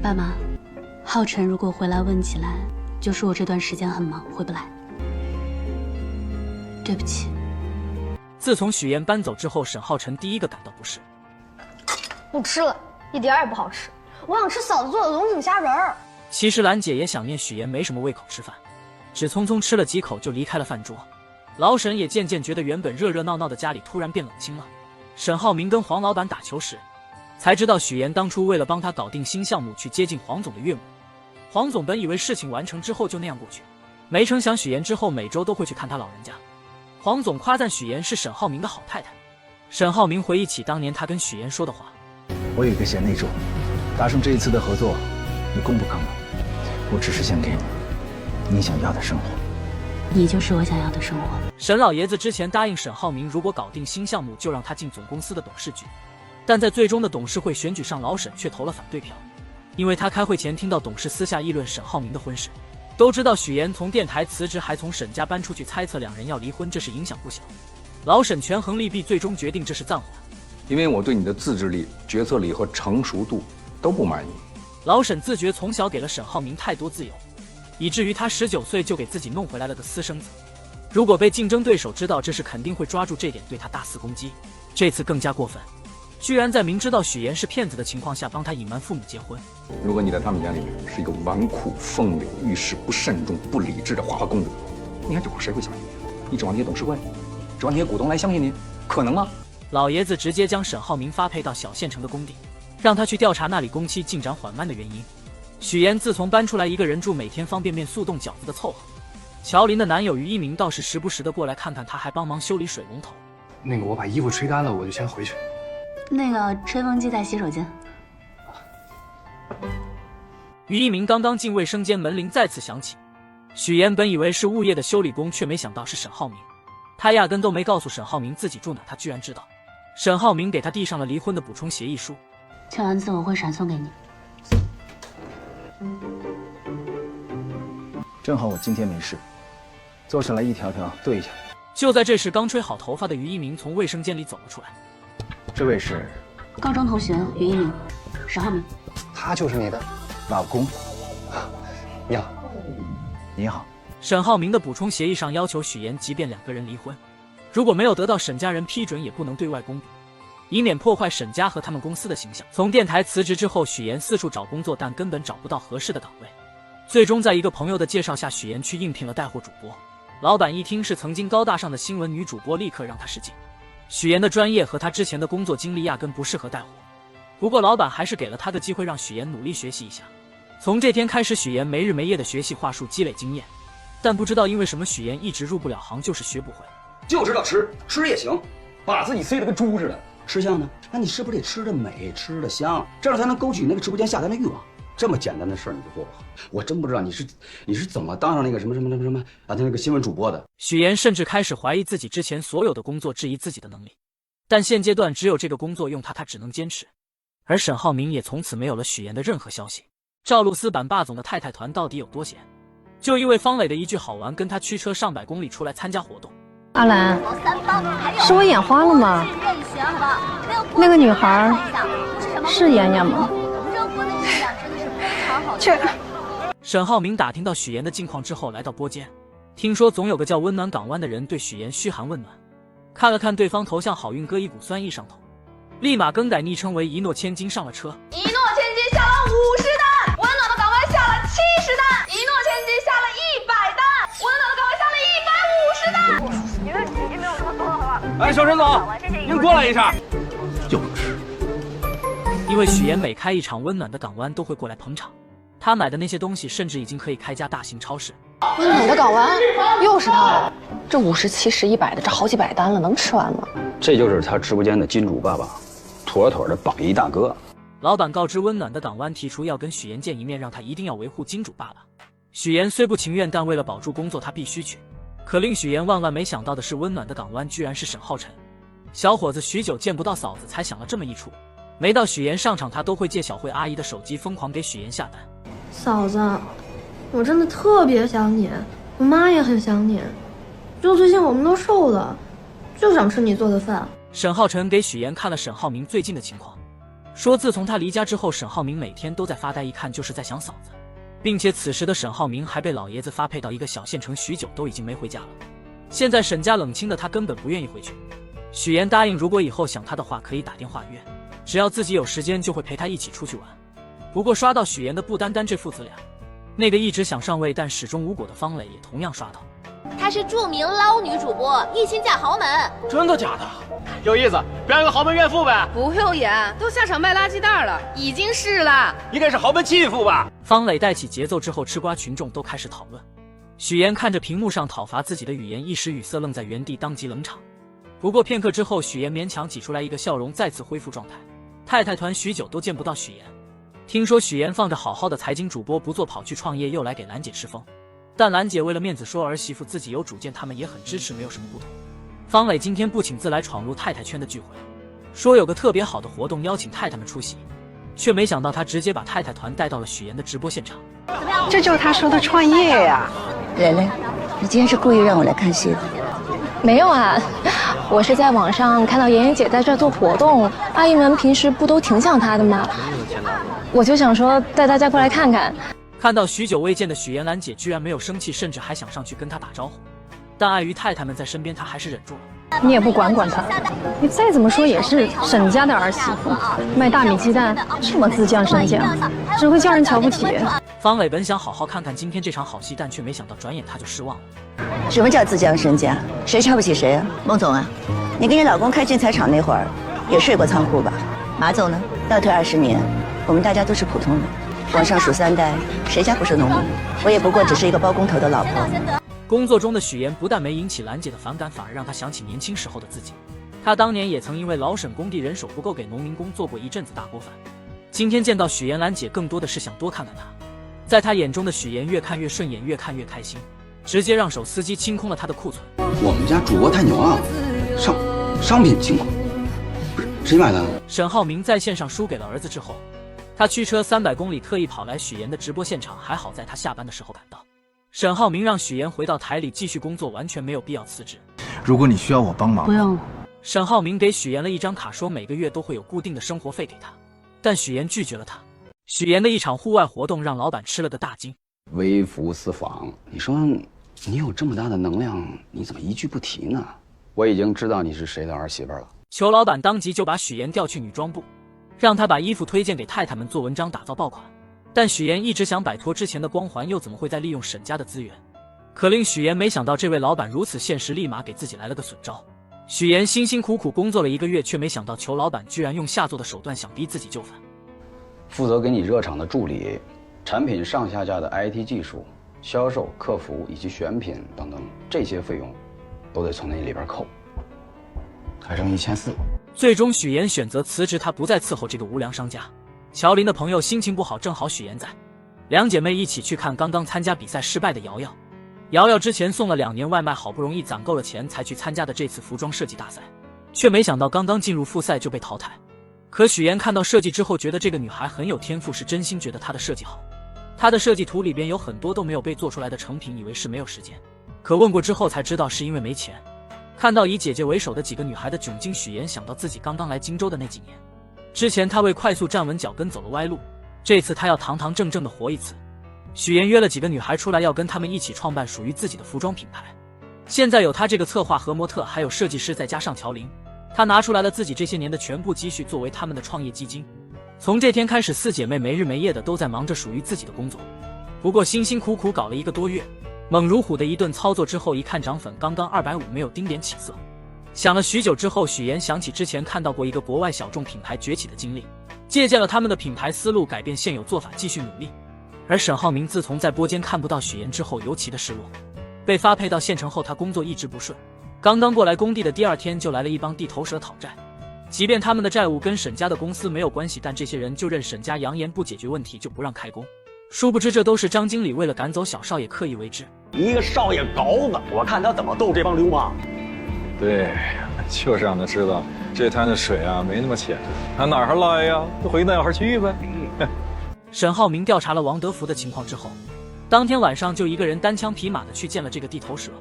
爸妈，浩辰如果回来问起来，就说我这段时间很忙，回不来。对不起。自从许妍搬走之后，沈浩辰第一个感到不适。不吃了，一点也不好吃。我想吃嫂子做的龙井虾仁儿。其实兰姐也想念许妍，没什么胃口吃饭，只匆匆吃了几口就离开了饭桌。老沈也渐渐觉得原本热热闹闹的家里突然变冷清了。沈浩明跟黄老板打球时，才知道许妍当初为了帮他搞定新项目去接近黄总的岳母。黄总本以为事情完成之后就那样过去，没成想许妍之后每周都会去看他老人家。黄总夸赞许妍是沈浩明的好太太。沈浩明回忆起当年他跟许妍说的话：我有一个贤内助，达成这一次的合作，你供不可没。我只是想给你想要的生活。你就是我想要的生活。沈老爷子之前答应沈浩明，如果搞定新项目就让他进总公司的董事局，但在最终的董事会选举上，老沈却投了反对票。因为他开会前听到董事私下议论沈浩明的婚事，都知道许妍从电台辞职还从沈家搬出去，猜测两人要离婚，这是影响不小。老沈权衡利弊，最终决定这是暂缓。因为我对你的自制力、决策力和成熟度都不满意。老沈自觉从小给了沈浩明太多自由，以至于他19岁就给自己弄回来了个私生子。如果被竞争对手知道这事，肯定会抓住这点对他大肆攻击。这次更加过分，居然在明知道许妍是骗子的情况下帮他隐瞒父母结婚。如果你在他们眼里是一个纨绔风流、遇事不慎重、不理智的花花公子，你看这会儿谁会相信你？你指望那些董事会，指望那些股东来相信你，可能吗？老爷子直接将沈浩明发配到小县城的工地，让他去调查那里工期进展缓慢的原因。许妍自从搬出来一个人住，每天方便面、速冻饺子的凑合。乔林的男友于一鸣倒是时不时的过来看看他，还帮忙修理水龙头。那个我把衣服吹干了，我就先回去。那个吹风机在洗手间。于一鸣刚刚进卫生间，门铃再次响起。许妍本以为是物业的修理工，却没想到是沈浩明。他压根都没告诉沈浩明自己住哪，他居然知道。沈浩明给他递上了离婚的补充协议书，签完字我会闪送给你。正好我今天没事，做上来一条条对一下。就在这时，刚吹好头发的于一鸣从卫生间里走了出来。这位是高中同学于一鸣，沈浩明。他就是你的老公。你好。你好。沈浩明的补充协议上要求许妍，即便两个人离婚，如果没有得到沈家人批准，也不能对外公布，以免破坏沈家和他们公司的形象。从电台辞职之后，许妍四处找工作，但根本找不到合适的岗位。最终在一个朋友的介绍下，许妍去应聘了带货主播。老板一听是曾经高大上的新闻女主播，立刻让她试镜。许妍的专业和她之前的工作经历压根不适合带货，不过老板还是给了她个机会，让许妍努力学习一下。从这天开始，许妍没日没夜的学习话术，积累经验。但不知道因为什么，许妍一直入不了行，就是学不会。就知道吃，吃也行，把自己塞得跟猪似的。吃相呢？那你是不是得吃得美，吃得香，这样才能勾起那个直播间下单的欲望？这么简单的事儿你就做不好，我真不知道你是怎么当上那个什么啊，那个新闻主播的。许妍甚至开始怀疑自己之前所有的工作，质疑自己的能力。但现阶段只有这个工作用他只能坚持。而沈浩明也从此没有了许妍的任何消息。赵露思版霸总的太太团到底有多闲？就因为方磊的一句好玩，跟他驱车上百公里出来参加活动。阿兰，是我眼花了吗？那个女孩是妍妍吗？这。沈浩明打听到许妍的近况之后，来到播间，听说总有个叫温暖港湾的人对许妍嘘寒问暖，看了看对方头像，好运哥一股酸意上头，立马更改昵称为一诺千金上了车。一诺千金下了50担，温暖的港湾下了70担，一诺千金下了100担，温暖的港湾下了150担。你的体积没有那么多，好吧？哎，小陈总，您过来一下。就是因为许妍每开一场温暖的港湾都会过来捧场，他买的那些东西甚至已经可以开家大型超市。温暖的港湾又是他，这50、70、100的，这好几百单了，能吃完吗？这就是他直播间的金主爸爸，妥妥的榜一大哥。老板告知温暖的港湾提出要跟许妍见一面，让他一定要维护金主爸爸。许妍虽不情愿，但为了保住工作，他必须去。可令许妍万万没想到的是，温暖的港湾居然是沈浩辰。小伙子许久见不到嫂子，才想了这么一出。没到许妍上场，他都会借小慧阿姨的手机疯狂给许妍下单。嫂子，我真的特别想你，我妈也很想你。就最近我们都瘦了，就想吃你做的饭。沈浩辰给许妍看了沈浩明最近的情况，说自从他离家之后，沈浩明每天都在发呆，一看就是在想嫂子，并且此时的沈浩明还被老爷子发配到一个小县城，许久都已经没回家了。现在沈家冷清的他根本不愿意回去。许岩答应，如果以后想他的话可以打电话约，只要自己有时间就会陪他一起出去玩。不过刷到许岩的不单单这父子俩，那个一直想上位但始终无果的方磊也同样刷到。她是著名捞女主播，一心嫁豪门。真的假的？有意思，表演个豪门怨妇呗？不用演，都下场卖垃圾袋了，已经是了。应该是豪门继父吧？方磊带起节奏之后，吃瓜群众都开始讨论。许岩看着屏幕上讨伐自己的语言，一时语塞，愣在原地，当即冷场。不过片刻之后，许岩勉强挤出来一个笑容，再次恢复状态。太太团许久都见不到许岩，听说许岩放着好好的财经主播不做，跑去创业，又来给兰姐吃风。但兰姐为了面子说儿媳妇自己有主见，他们也很支持，没有什么不同。方磊今天不请自来闯入太太圈的聚会，说有个特别好的活动邀请太太们出席，却没想到他直接把太太团带到了许岩的直播现场。这就是他说的创业呀。蕾蕾，你今天是故意让我来看戏的？没有啊，我是在网上看到妍妍姐在这做活动，阿姨们平时不都挺想她的吗？我就想说带大家过来看看。看到许久未见的许岩，兰姐居然没有生气，甚至还想上去跟她打招呼，但碍于太太们在身边，她还是忍住了。你也不管管她，你再怎么说也是沈家的儿媳妇，卖大米鸡蛋这么自降身价，只会叫人瞧不起。方磊本想好好看看今天这场好戏，但却没想到转眼他就失望了。什么叫自降身价？谁瞧不起谁啊？孟总啊，你跟你老公开建材厂那会儿，也睡过仓库吧？马总呢？倒退20年，我们大家都是普通人，往上数3代，谁家不是农民？我也不过只是一个包工头的老婆。工作中的许岩不但没引起兰姐的反感，反而让她想起年轻时候的自己。她当年也曾因为老沈工地人手不够，给农民工做过一阵子大锅饭。今天见到许岩，兰姐更多的是想多看看她。在她眼中的许岩越看越顺眼，越看越开心，直接让手司机清空了她的库存。我们家主播太牛了，商品清空，不是谁买的？沈浩明在线上输给了儿子之后，他驱车300公里特意跑来许岩的直播现场，还好在他下班的时候赶到。沈浩明让许岩回到台里继续工作，完全没有必要辞职。如果你需要我帮忙，不用了。沈浩明给许岩了一张卡，说每个月都会有固定的生活费给他，但许岩拒绝了他。许岩的一场户外活动让老板吃了个大惊。微服私访，你说你有这么大的能量，你怎么一句不提呢？我已经知道你是谁的儿媳妇了。裘老板当即就把许岩调去女装部，让他把衣服推荐给太太们做文章打造爆款。但许岩一直想摆脱之前的光环，又怎么会再利用沈家的资源？可令许岩没想到，这位老板如此现实，立马给自己来了个损招。许岩辛辛苦苦工作了1个月，却没想到裘老板居然用下作的手段想逼自己就范。负责给你热场的助理，产品上下架的 IT 技术、销售、客服以及选品等等，这些费用都得从那里边扣，还剩1400。最终许岩选择辞职，他不再伺候这个无良商家。乔林的朋友心情不好，正好许岩在，两姐妹一起去看刚刚参加比赛失败的瑶瑶。瑶瑶之前送了2年外卖，好不容易攒够了钱才去参加的这次服装设计大赛，却没想到刚刚进入复赛就被淘汰。可许岩看到设计之后，觉得这个女孩很有天赋，是真心觉得她的设计好。她的设计图里边有很多都没有被做出来的成品，以为是没有时间，可问过之后才知道是因为没钱。看到以姐姐为首的几个女孩的窘境，许岩想到自己刚刚来荆州的那几年，之前他为快速站稳脚跟走了歪路，这次他要堂堂正正的活一次。许岩约了几个女孩出来，要跟他们一起创办属于自己的服装品牌。现在有他这个策划和模特还有设计师，再加上乔林，他拿出来了自己这些年的全部积蓄作为他们的创业基金。从这天开始，4姐妹没日没夜的都在忙着属于自己的工作。不过辛辛苦苦搞了1个多月，猛如虎的一顿操作之后，一看涨粉刚刚250，没有丁点起色。想了许久之后，许岩想起之前看到过一个国外小众品牌崛起的经历，借鉴了他们的品牌思路，改变现有做法，继续努力。而沈浩明自从在播间看不到许岩之后，尤其的失落。被发配到县城后，他工作一直不顺，刚刚过来工地的第2天就来了一帮地头蛇讨债。即便他们的债务跟沈家的公司没有关系，但这些人就任沈家扬言不解决问题就不让开工。殊不知这都是张经理为了赶走小少爷刻意为之。一个少爷狗子，我看他怎么斗这帮流氓。对，就是让他知道这滩的水啊没那么浅，他哪儿来呀？就回那儿去呗。沈浩明调查了王德福的情况之后，当天晚上就一个人单枪匹马的去见了这个地头蛇。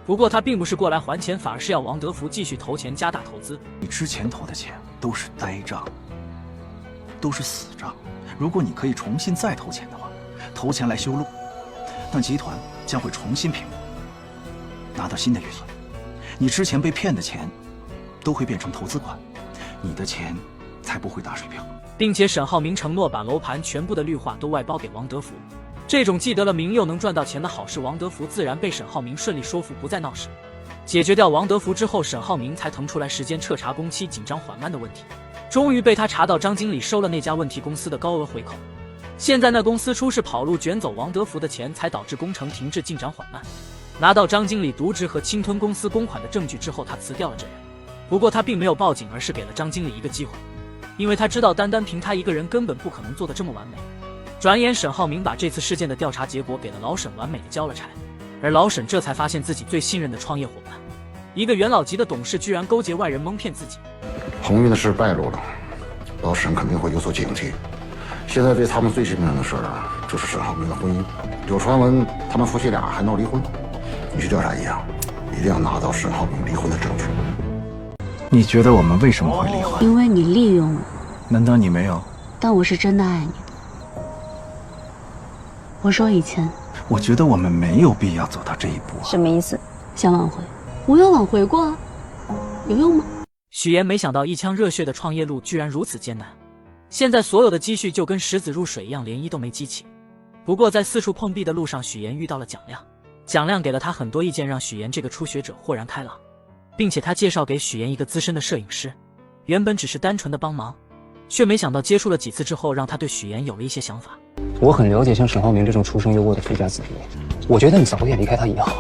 不过他并不是过来还钱，反而是要王德福继续投钱，加大投资。你之前投的钱都是呆账，都是死账。如果你可以重新再投钱的话，投钱来修路，那集团将会重新评估，拿到新的预算。你之前被骗的钱都会变成投资款，你的钱才不会打水漂。并且沈浩明承诺把楼盘全部的绿化都外包给王德福。这种既得了名又能赚到钱的好事，王德福自然被沈浩明顺利说服不再闹事。解决掉王德福之后，沈浩明才腾出来时间彻查工期紧张缓慢的问题。终于被他查到张经理收了那家问题公司的高额回扣。现在那公司出事跑路卷走王德福的钱，才导致工程停滞进展缓慢。拿到张经理渎职和侵吞公司公款的证据之后，他辞掉了这人。不过他并没有报警，而是给了张经理一个机会，因为他知道单单凭他一个人根本不可能做得这么完美。转眼沈浩明把这次事件的调查结果给了老沈，完美的交了差。而老沈这才发现自己最信任的创业伙伴，一个元老级的董事居然勾结外人蒙骗自己。鸿运的事败露了，老沈肯定会有所警惕。现在对他们最致命的事就是沈浩明的婚姻，有传闻他们夫妻俩还闹离婚。你去调查一下，一定要拿到沈浩明离婚的证据。你觉得我们为什么会离婚？因为你利用我。难道你没有？但我是真的爱你的。我说以前，我觉得我们没有必要走到这一步。什么意思？想挽回？我有挽回过啊，有用吗？许岩没想到一腔热血的创业路居然如此艰难，现在所有的积蓄就跟石子入水一样，连一都没激起。不过在四处碰壁的路上，许岩遇到了蒋亮，蒋亮给了他很多意见，让许岩这个初学者豁然开朗，并且他介绍给许岩一个资深的摄影师。原本只是单纯的帮忙，却没想到接触了几次之后，让他对许岩有了一些想法。我很了解像沈浩明这种出生优渥的富家子弟，我觉得你早点离开他也好。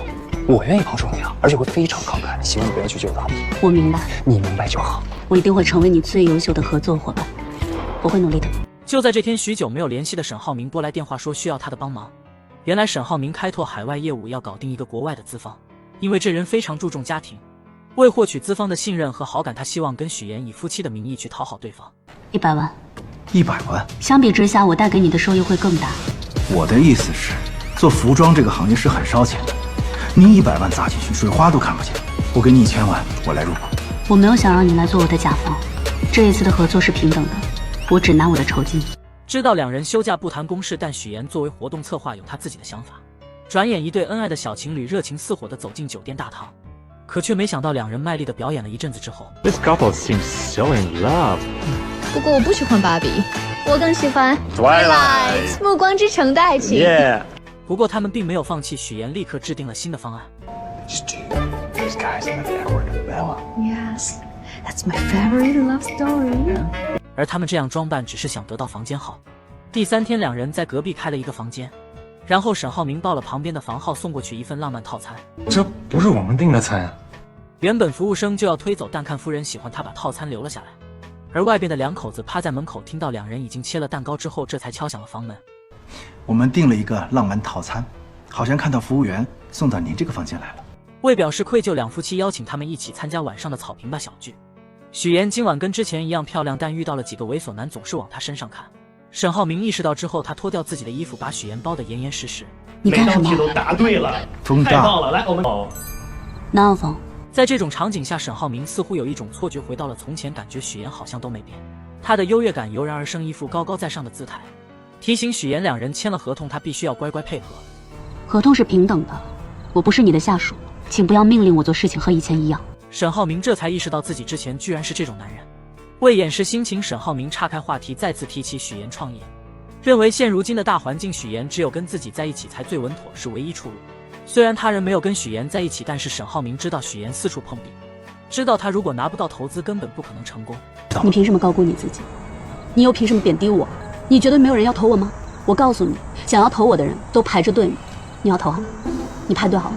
我愿意帮助你啊，而且会非常慷慨，希望你不要去救他。我明白，你明白就好。我一定会成为你最优秀的合作伙伴，我会努力的。就在这天，许久没有联系的沈浩明拨来电话说需要他的帮忙。原来沈浩明开拓海外业务要搞定一个国外的资方，因为这人非常注重家庭，为获取资方的信任和好感，他希望跟许岩以夫妻的名义去讨好对方。100万。100万？相比之下，我带给你的收益会更大。我的意思是，做服装这个行业是很烧钱的，你100万砸进去，水花都看不见。我给你1000万，我来入股。我没有想让你来做我的甲方，这一次的合作是平等的，我只拿我的酬金。知道两人休假不谈公事，但许岩作为活动策划有他自己的想法。转眼一对恩爱的小情侣热情似火地走进酒店大堂，可却没想到两人卖力地表演了一阵子之后 ，This couple seems so in love。不过我不喜欢芭比，我更喜欢 Twilight 暮光之城的爱情。Yeah。不过他们并没有放弃，许岩立刻制定了新的方案。These guys are the Edward and Bella. Yes, that's my favorite love story. 而他们这样装扮只是想得到房间号。第3天，两人在隔壁开了一个房间，然后沈浩明报了旁边的房号，送过去一份浪漫套餐。这不是我们订的餐啊！原本服务生就要推走，但看夫人喜欢他，把套餐留了下来。而外边的两口子趴在门口，听到两人已经切了蛋糕之后，这才敲响了房门。我们订了一个浪漫套餐，好像看到服务员送到您这个房间来了。为表示愧疚，两夫妻邀请他们一起参加晚上的草坪吧小聚。许岩今晚跟之前一样漂亮，但遇到了几个猥琐男，总是往她身上看。沈浩明意识到之后，他脱掉自己的衣服，把许岩包得严严实实。你干什么？每道题都答对了，太棒了！来，我们哪有风？在这种场景下，沈浩明似乎有一种错觉，回到了从前，感觉许岩好像都没变。他的优越感油然而生，一副高高在上的姿态，提醒许岩两人签了合同，他必须要乖乖配合。合同是平等的，我不是你的下属，请不要命令我做事情，和以前一样。沈浩明这才意识到自己之前居然是这种男人。为掩饰心情，沈浩明岔开话题，再次提起许岩创业，认为现如今的大环境，许岩只有跟自己在一起才最稳妥，是唯一出路。虽然他人没有跟许岩在一起，但是沈浩明知道许岩四处碰壁，知道他如果拿不到投资，根本不可能成功。你凭什么高估你自己？你又凭什么贬低我？你觉得没有人要投我吗？我告诉你，想要投我的人都排着队呢。你要投啊？你排队好了。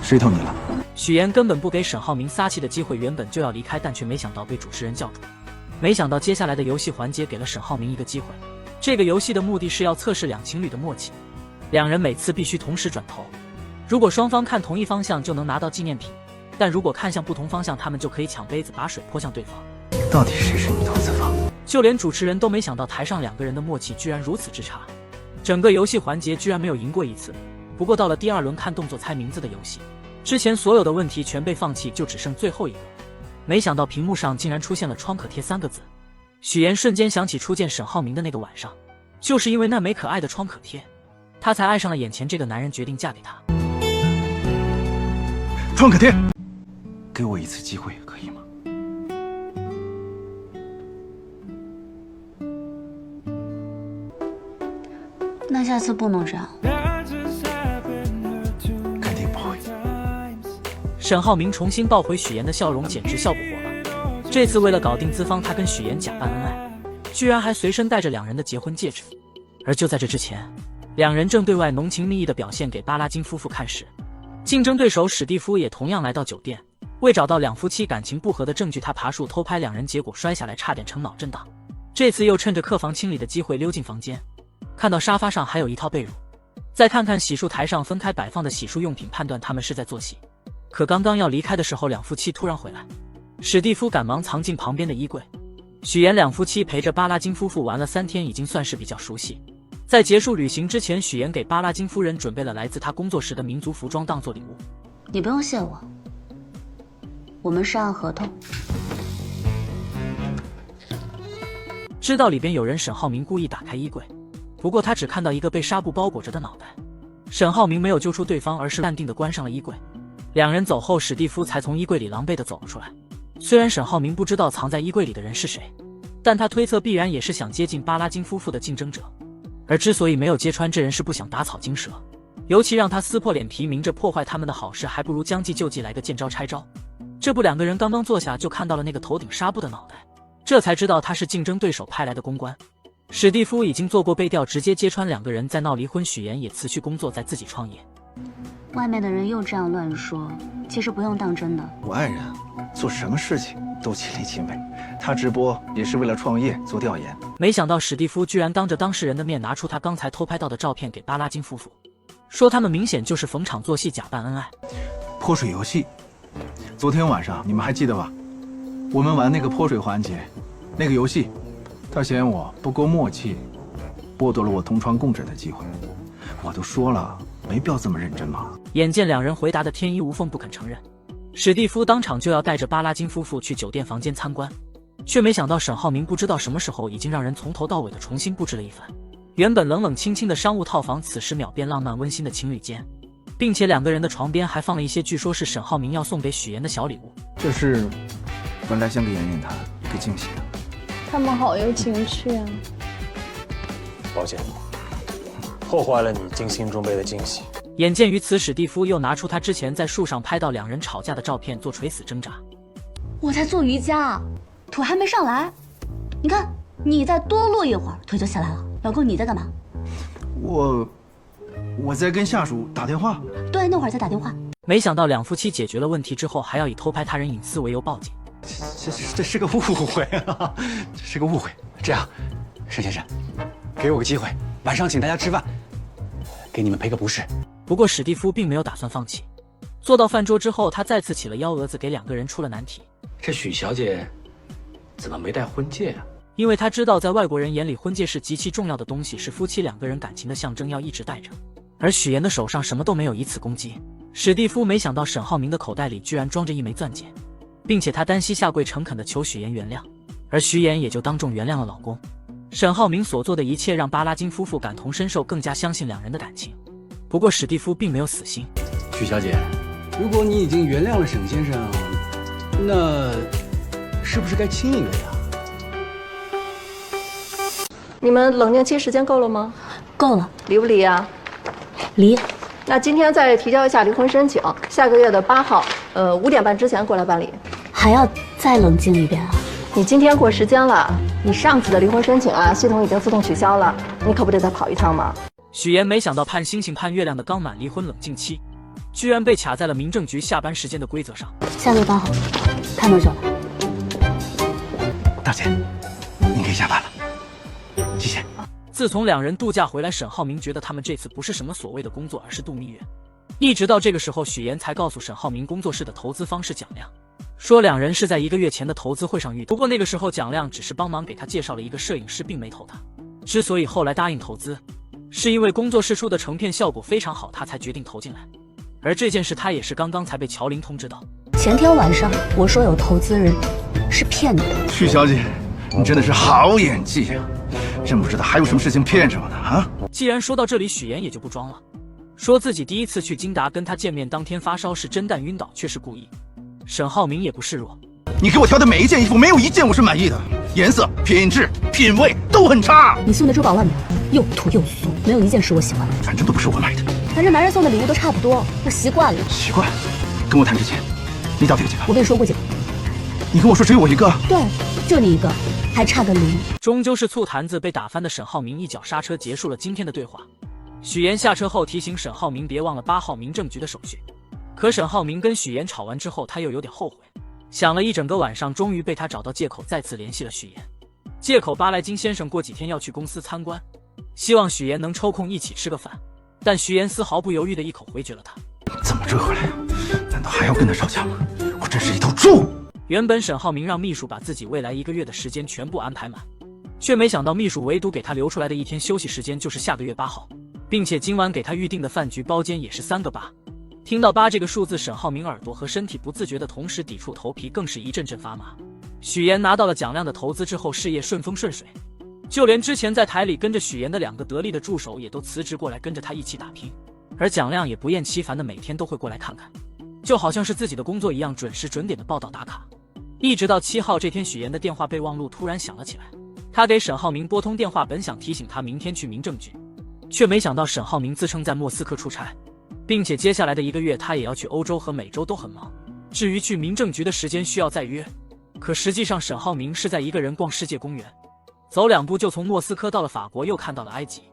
谁投你了？许岩根本不给沈浩明撒气的机会，原本就要离开，但却没想到被主持人叫住。没想到接下来的游戏环节给了沈浩明一个机会。这个游戏的目的是要测试两情侣的默契，两人每次必须同时转头，如果双方看同一方向就能拿到纪念品，但如果看向不同方向，他们就可以抢杯子把水泼向对方。到底谁是你投资方？就连主持人都没想到台上两个人的默契居然如此之差，整个游戏环节居然没有赢过一次。不过到了第2轮看动作猜名字的游戏，之前所有的问题全被放弃，就只剩最后一个。没想到屏幕上竟然出现了“创可贴”3个字，许岩瞬间想起初见沈浩明的那个晚上，就是因为那枚可爱的创可贴，他才爱上了眼前这个男人，决定嫁给他。创可贴，给我一次机会，可以吗？那下次不能这样。肯定不会。沈浩明重新抱回许岩的笑容，简直笑不活了。这次为了搞定资方，他跟许岩假扮恩爱，居然还随身带着两人的结婚戒指。而就在这之前，两人正对外浓情蜜意的表现给巴拉金夫妇看时，竞争对手史蒂夫也同样来到酒店。为找到两夫妻感情不和的证据，他爬树偷拍两人，结果摔下来，差点成脑震荡。这次又趁着客房清理的机会溜进房间，看到沙发上还有一套被褥，再看看洗漱台上分开摆放的洗漱用品，判断他们是在做戏。可刚刚要离开的时候，两夫妻突然回来，史蒂夫赶忙藏进旁边的衣柜。许岩两夫妻陪着巴拉金夫妇玩了3天，已经算是比较熟悉。在结束旅行之前，许岩给巴拉金夫人准备了来自他工作室的民族服装当做礼物。你不用谢我，我们是按合同。知道里边有人，沈浩明故意打开衣柜，不过他只看到一个被纱布包裹着的脑袋。沈浩明没有救出对方，而是淡定地关上了衣柜。两人走后，史蒂夫才从衣柜里狼狈地走了出来。虽然沈浩明不知道藏在衣柜里的人是谁，但他推测必然也是想接近巴拉金夫妇的竞争者。而之所以没有揭穿这人，是不想打草惊蛇，尤其让他撕破脸皮，明着破坏他们的好事，还不如将计就计，来个见招拆招。这不，两个人刚刚坐下就看到了那个头顶纱布的脑袋，这才知道他是竞争对手派来的公关。史蒂夫已经做过背调，直接揭穿两个人在闹离婚，许岩也辞去工作，在自己创业。外面的人又这样乱说，其实不用当真的。我爱人做什么事情都亲力亲为，他直播也是为了创业做调研。没想到史蒂夫居然当着当事人的面拿出他刚才偷拍到的照片给巴拉金夫妇，说他们明显就是逢场作戏，假扮恩爱。泼水游戏，昨天晚上你们还记得吧？我们玩那个泼水环节，那个游戏，他嫌我不够默契，剥夺了我同床共枕的机会。我都说了，没必要这么认真嘛。眼见两人回答的天衣无缝，不肯承认，史蒂夫当场就要带着巴拉金夫妇去酒店房间参观，却没想到沈浩明不知道什么时候已经让人从头到尾的重新布置了一番。原本冷冷清清的商务套房，此时秒变浪漫温馨的情侣间，并且两个人的床边还放了一些据说是沈浩明要送给许岩的小礼物。这是本来想给妍妍她一个惊喜的。他们好有情趣啊！抱歉，破坏了你精心准备的惊喜。眼见于此，史蒂夫又拿出他之前在树上拍到两人吵架的照片做垂死挣扎。我在做瑜伽，腿还没上来。你看，你再多落一会儿，腿就下来了。老公，你在干嘛？我在跟下属打电话。对，那会儿在打电话。没想到两夫妻解决了问题之后，还要以偷拍他人隐私为由报警。这是个误会啊，这是个误会。这样，沈先生，给我个机会，晚上请大家吃饭，给你们赔个不是。不过史蒂夫并没有打算放弃，坐到饭桌之后，他再次起了幺蛾子，给两个人出了难题。这许小姐怎么没戴婚戒啊？因为他知道在外国人眼里，婚戒是极其重要的东西，是夫妻两个人感情的象征，要一直戴着。而许岩的手上什么都没有，以此攻击。史蒂夫没想到沈浩明的口袋里居然装着一枚钻戒，并且他单膝下跪，诚恳地求许岩原谅，而许岩也就当众原谅了老公。沈浩明所做的一切让巴拉金夫妇感同身受，更加相信两人的感情。不过史蒂夫并没有死心。许小姐，如果你已经原谅了沈先生，那是不是该亲一个呀？你们冷静期时间够了吗？够了。离不离啊？离。那今天再提交一下离婚申请，下个月的8号，5点半之前过来办理。还要再冷静一遍啊？你今天过时间了，你上次的离婚申请啊，系统已经自动取消了，你可不得再跑一趟吗？许岩没想到盼星星盼月亮的刚满离婚冷静期，居然被卡在了民政局下班时间的规则上。下个月8号，看多久了？大姐，你可以下班了，谢谢。自从两人度假回来，沈浩明觉得他们这次不是什么所谓的工作，而是度蜜月。一直到这个时候，许岩才告诉沈浩明工作室的投资方是蒋亮，说两人是在1个月前的投资会上遇到。不过那个时候蒋亮只是帮忙给他介绍了一个摄影师，并没投他。之所以后来答应投资，是因为工作室出的成片效果非常好，他才决定投进来。而这件事他也是刚刚才被乔林通知到。前天晚上我说有投资人，是骗你的。许小姐，你真的是好演技呀！真不知道还有什么事情骗着我呢啊！既然说到这里，许岩也就不装了，说自己第一次去金达跟他见面当天发烧是真蛋晕倒，却是故意。沈浩明也不示弱，你给我挑的每一件衣服，没有一件我是满意的，颜色、品质、品味都很差。你送的周宝万又土又俗，没有一件是我喜欢的。反正都不是我买的。反正男人送的礼物都差不多，我习惯了。习惯？跟我谈之前，你到底有几个？我跟你说过几个？你跟我说只有我一个？对，就你一个，还差个零。终究是醋坛子被打翻的沈浩明一脚刹车，结束了今天的对话。许岩下车后提醒沈浩明别忘了8号民政局的手续，可沈浩明跟许岩吵完之后，他又有点后悔，想了一整个晚上，终于被他找到借口，再次联系了许岩。借口巴莱金先生过几天要去公司参观，希望许岩能抽空一起吃个饭，但许岩丝毫不犹豫的一口回绝了他。怎么追回来？难道还要跟他吵架吗？我真是一头猪！原本沈浩明让秘书把自己未来1个月的时间全部安排满，却没想到秘书唯独给他留出来的1天休息时间就是下个月8号，并且今晚给他预定的饭局包间也是3个8。听到8这个数字，沈浩明耳朵和身体不自觉的同时抵触，头皮更是一阵阵发麻。许岩拿到了蒋亮的投资之后，事业顺风顺水，就连之前在台里跟着许岩的2个得力的助手也都辞职过来跟着他一起打拼，而蒋亮也不厌其烦的每天都会过来看看，就好像是自己的工作一样，准时准点的报道打卡。一直到7号这天，许岩的电话备忘录突然响了起来，他给沈浩明拨通电话，本想提醒他明天去民政局，却没想到沈浩明自称在莫斯科出差，并且接下来的1个月他也要去欧洲和美洲都很忙，至于去民政局的时间需要再约。可实际上沈浩明是在一个人逛世界公园，走2步就从莫斯科到了法国，又看到了埃及。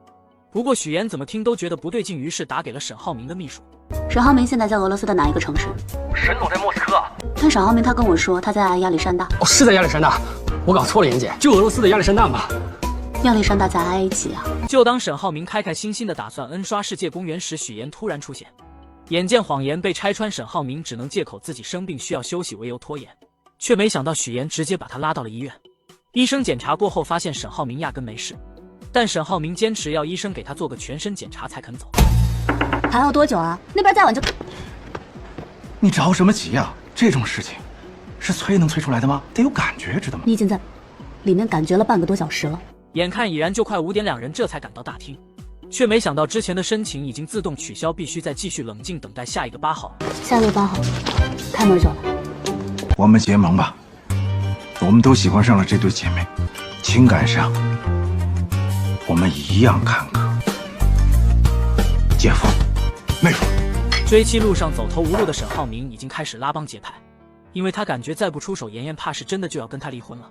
不过许岩怎么听都觉得不对劲，于是打给了沈浩明的秘书。沈浩明现在在俄罗斯的哪一个城市？沈总在莫斯科。但沈浩明他跟我说他在亚历山大。哦，是在亚历山大，我搞错了，妍姐，就俄罗斯的亚历山大嘛。亚历山大在埃及啊！就当沈浩明开开心心的打算N刷世界公园时，许岩突然出现。眼见谎言被拆穿，沈浩明只能借口自己生病需要休息为由拖延，却没想到许岩直接把他拉到了医院。医生检查过后发现沈浩明压根没事，但沈浩明坚持要医生给他做个全身检查才肯走。还要多久啊？那边再晚就……你着什么急啊？这种事情是催能催出来的吗？得有感觉，知道吗？你已经在里面感觉了半个多小时了。眼看已然就快5点，两人这才赶到大厅，却没想到之前的申请已经自动取消，必须再继续冷静等待下一个8号。下个月8号，开门就来。我们结盟吧，我们都喜欢上了这对姐妹，情感上我们一样坎坷。姐夫，妹夫。追妻路上走投无路的沈浩明已经开始拉帮结派，因为他感觉再不出手，妍妍怕是真的就要跟他离婚了。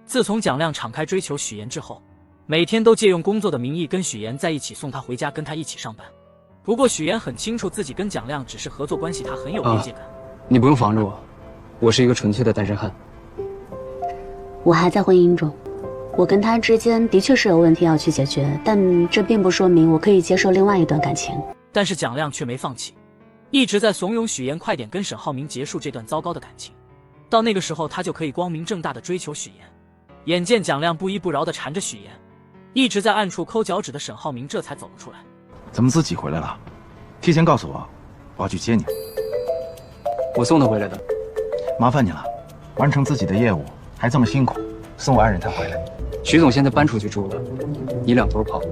自从蒋亮敞开追求许妍之后，每天都借用工作的名义跟许妍在一起，送她回家，跟她一起上班。不过许妍很清楚自己跟蒋亮只是合作关系，她很有边界感。你不用防着我，我是一个纯粹的单身汉。我还在婚姻中，我跟他之间的确是有问题要去解决，但这并不说明我可以接受另外一段感情。但是蒋亮却没放弃，一直在怂恿许妍快点跟沈浩明结束这段糟糕的感情，到那个时候他就可以光明正大的追求许妍。眼见蒋亮不依不饶地缠着许妍，一直在暗处抠脚趾的沈浩明这才走了出来。怎么自己回来了？提前告诉我，我要去接你。我送他回来的。麻烦你了，完成自己的业务还这么辛苦，送我爱人他回来。徐总现在搬出去住了，你2头跑，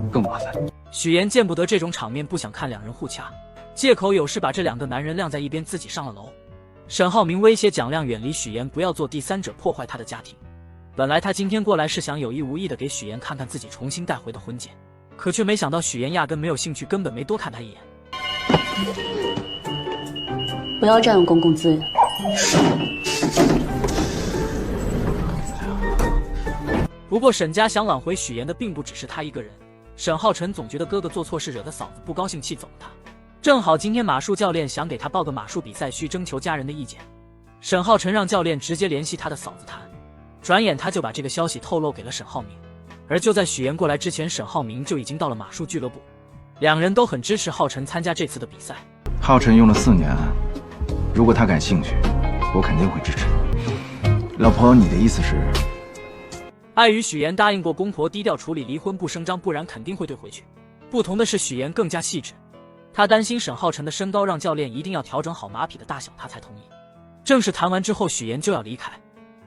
更麻烦。许妍见不得这种场面，不想看两人互掐，借口有事把这2个男人晾在一边，自己上了楼。沈浩明威胁蒋亮远离许妍，不要做第三者，破坏他的家庭。本来他今天过来是想有意无意的给许妍看看自己重新带回的婚戒，可却没想到许妍压根没有兴趣，根本没多看他一眼。不要占用公共资源。不过沈家想挽回许妍的并不只是他一个人，沈浩辰总觉得哥哥做错事惹得嫂子不高兴，气走了他。正好今天马术教练想给他报个马术比赛，需征求家人的意见。沈浩辰让教练直接联系他的嫂子谈，转眼他就把这个消息透露给了沈浩明。而就在许妍过来之前，沈浩明就已经到了马术俱乐部，两人都很支持浩辰参加这次的比赛。浩辰用了4年，如果他感兴趣，我肯定会支持。老婆，你的意思是？碍于许妍答应过公婆低调处理离婚不声张，不然肯定会退回去。不同的是许妍更加细致，她担心沈浩辰的身高，让教练一定要调整好马匹的大小，她才同意。正式谈完之后，许妍就要离开，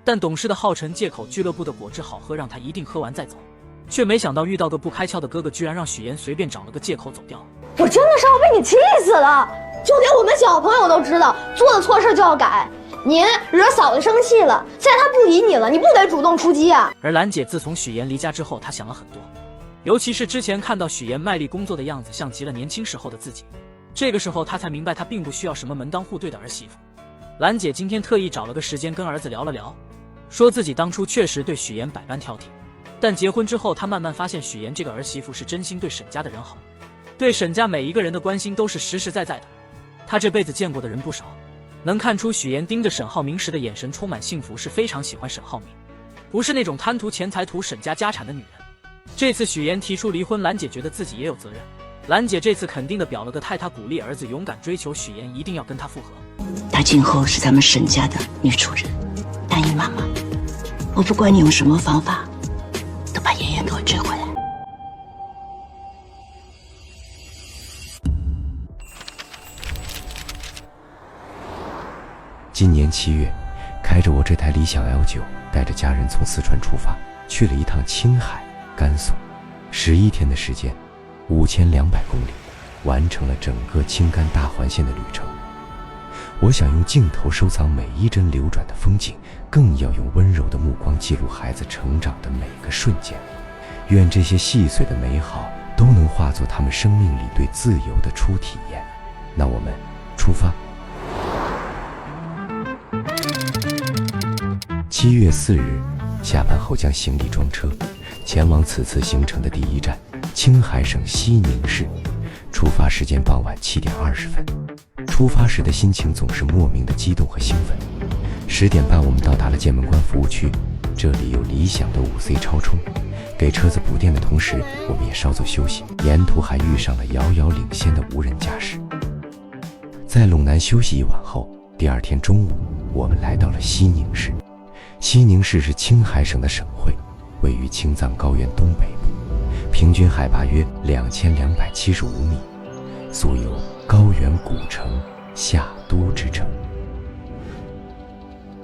但董事的浩辰借口俱乐部的果汁好喝，让他一定喝完再走，却没想到遇到个不开窍的哥哥，居然让许岩随便找了个借口走掉了。我真的是要被你气死了！就连我们小朋友都知道，做的错事就要改。您惹嫂子生气了，现在她不理你了，你不得主动出击啊？而兰姐自从许岩离家之后，她想了很多，尤其是之前看到许岩卖力工作的样子，像极了年轻时候的自己。这个时候她才明白，她并不需要什么门当户对的儿媳妇。兰姐今天特意找了个时间跟儿子聊了聊，说自己当初确实对许岩百般挑剔，但结婚之后她慢慢发现许岩这个儿媳妇是真心对沈家的人好，对沈家每一个人的关心都是实实在在的。她这辈子见过的人不少，能看出许岩盯着沈浩明时的眼神充满幸福，是非常喜欢沈浩明，不是那种贪图钱财图沈家家产的女人。这次许岩提出离婚，兰姐觉得自己也有责任。兰姐这次肯定的表了个态，她鼓励儿子勇敢追求许岩，一定要跟他复合。她今后是咱们沈家的女主人，答应妈妈，我不管你用什么方法，都把妍妍给我追回来。今年7月，开着我这台理想 L9，带着家人从四川出发，去了一趟青海、甘肃，11天的时间，5200公里，完成了整个青甘大环线的旅程。我想用镜头收藏每一帧流转的风景，更要用温柔的目光记录孩子成长的每个瞬间。愿这些细碎的美好都能化作他们生命里对自由的初体验。那我们出发。7月4日，下班后将行李装车，前往此次行程的第一站青海省西宁市。出发时间傍晚7点20分。出发时的心情总是莫名的激动和兴奋。10点半，我们到达了剑门关服务区，这里有理想的5C 超充，给车子补电的同时，我们也稍作休息。沿途还遇上了遥遥领先的无人驾驶。在陇南休息一晚后，第二天中午，我们来到了西宁市。西宁市是青海省的省会，位于青藏高原东北部，平均海拔约2275米，素有高原古城、夏都之称。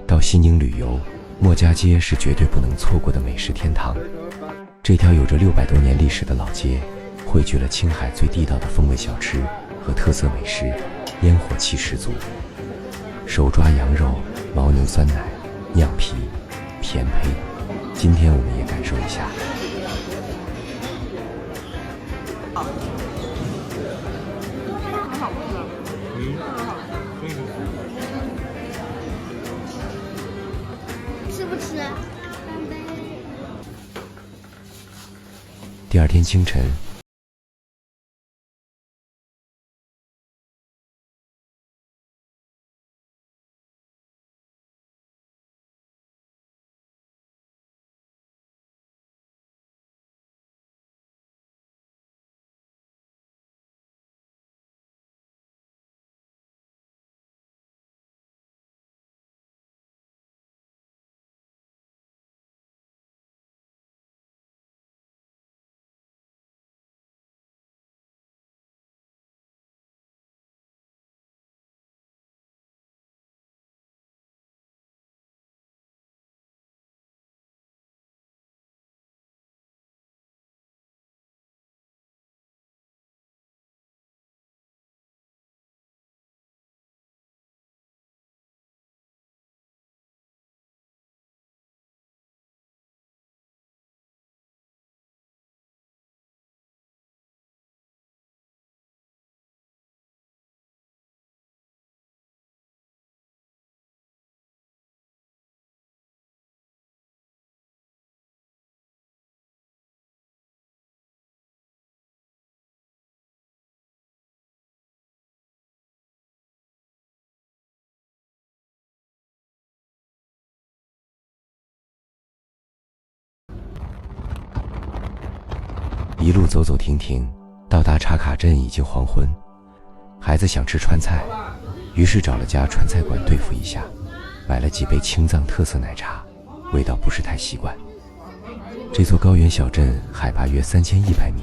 到西宁旅游，莫家街是绝对不能错过的美食天堂。这条有着600多年历史的老街，汇聚了青海最地道的风味小吃和特色美食，烟火气十足。手抓羊肉、牦牛酸奶、酿皮、偏胚，今天我们也感受一下。吃不吃？第二天清晨，一路走走停停，到达茶卡镇已经黄昏。孩子想吃川菜，于是找了家川菜馆对付一下，买了几杯青藏特色奶茶，味道不是太习惯。这座高原小镇海拔约3100米。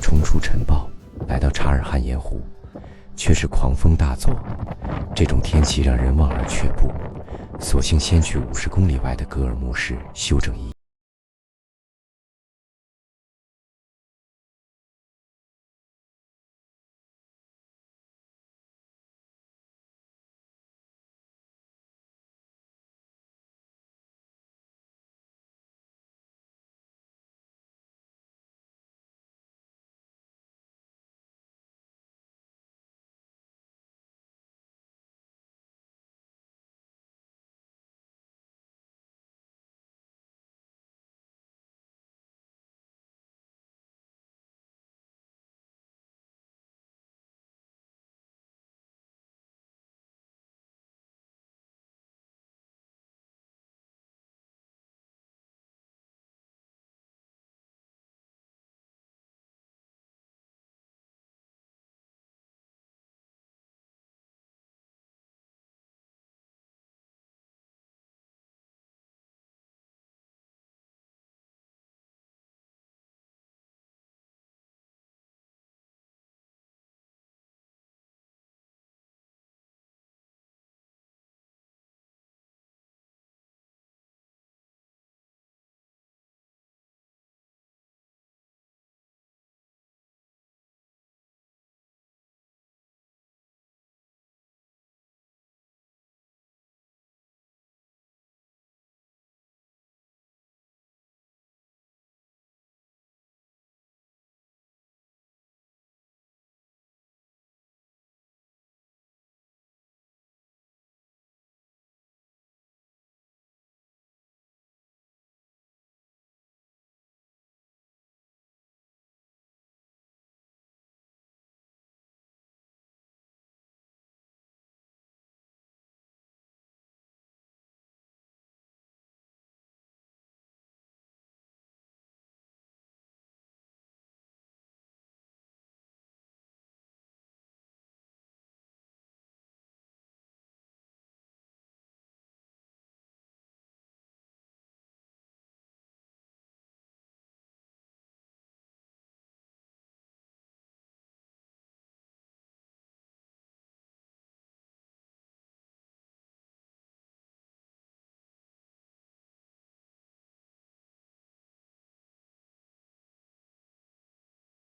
冲出晨报，来到察尔汗盐湖，却是狂风大作。这种天气让人望而却步，索性先去50公里外的格尔木市休整一夜。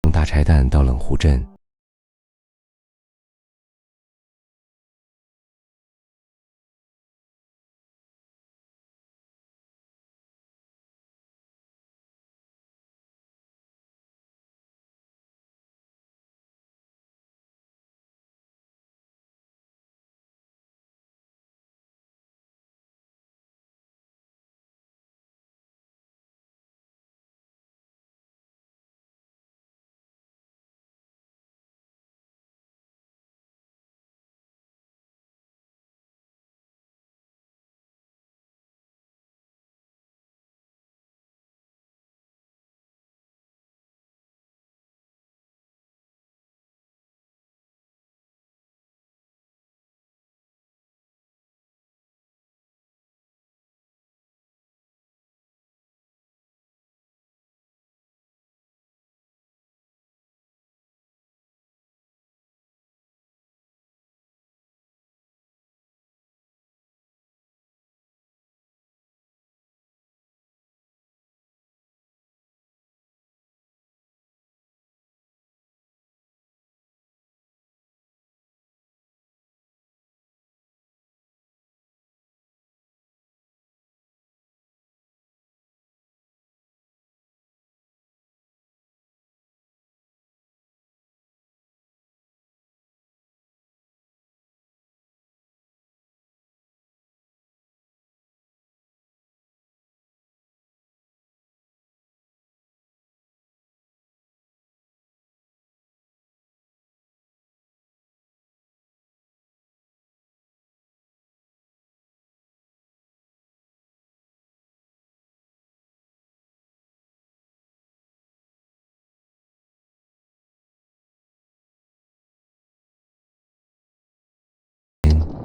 从大柴旦到冷湖镇，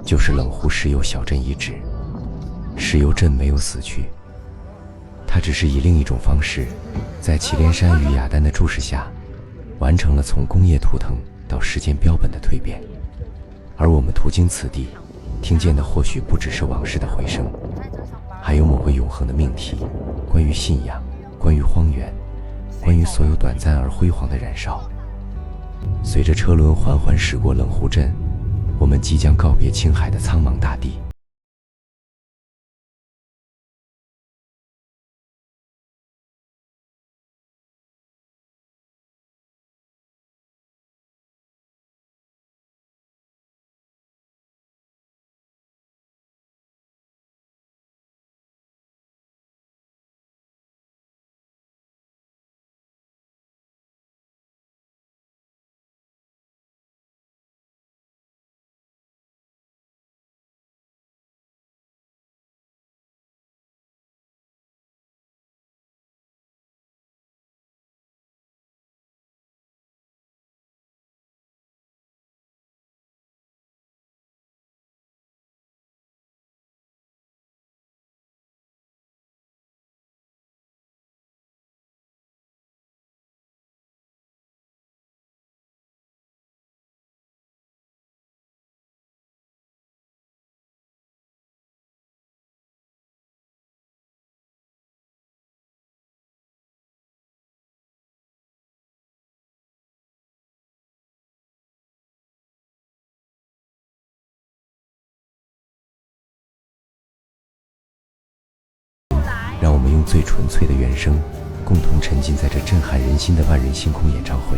就是冷湖石油小镇遗址。石油镇没有死去，他只是以另一种方式，在祁连山与雅丹的注视下，完成了从工业图腾到时间标本的蜕变。而我们途经此地，听见的或许不只是往事的回声，还有某个永恒的命题，关于信仰，关于荒原，关于所有短暂而辉煌的燃烧。随着车轮缓缓驶过冷湖镇，我们即将告别青海的苍茫大地。让我们用最纯粹的原声，共同沉浸在这震撼人心的万人星空演唱会。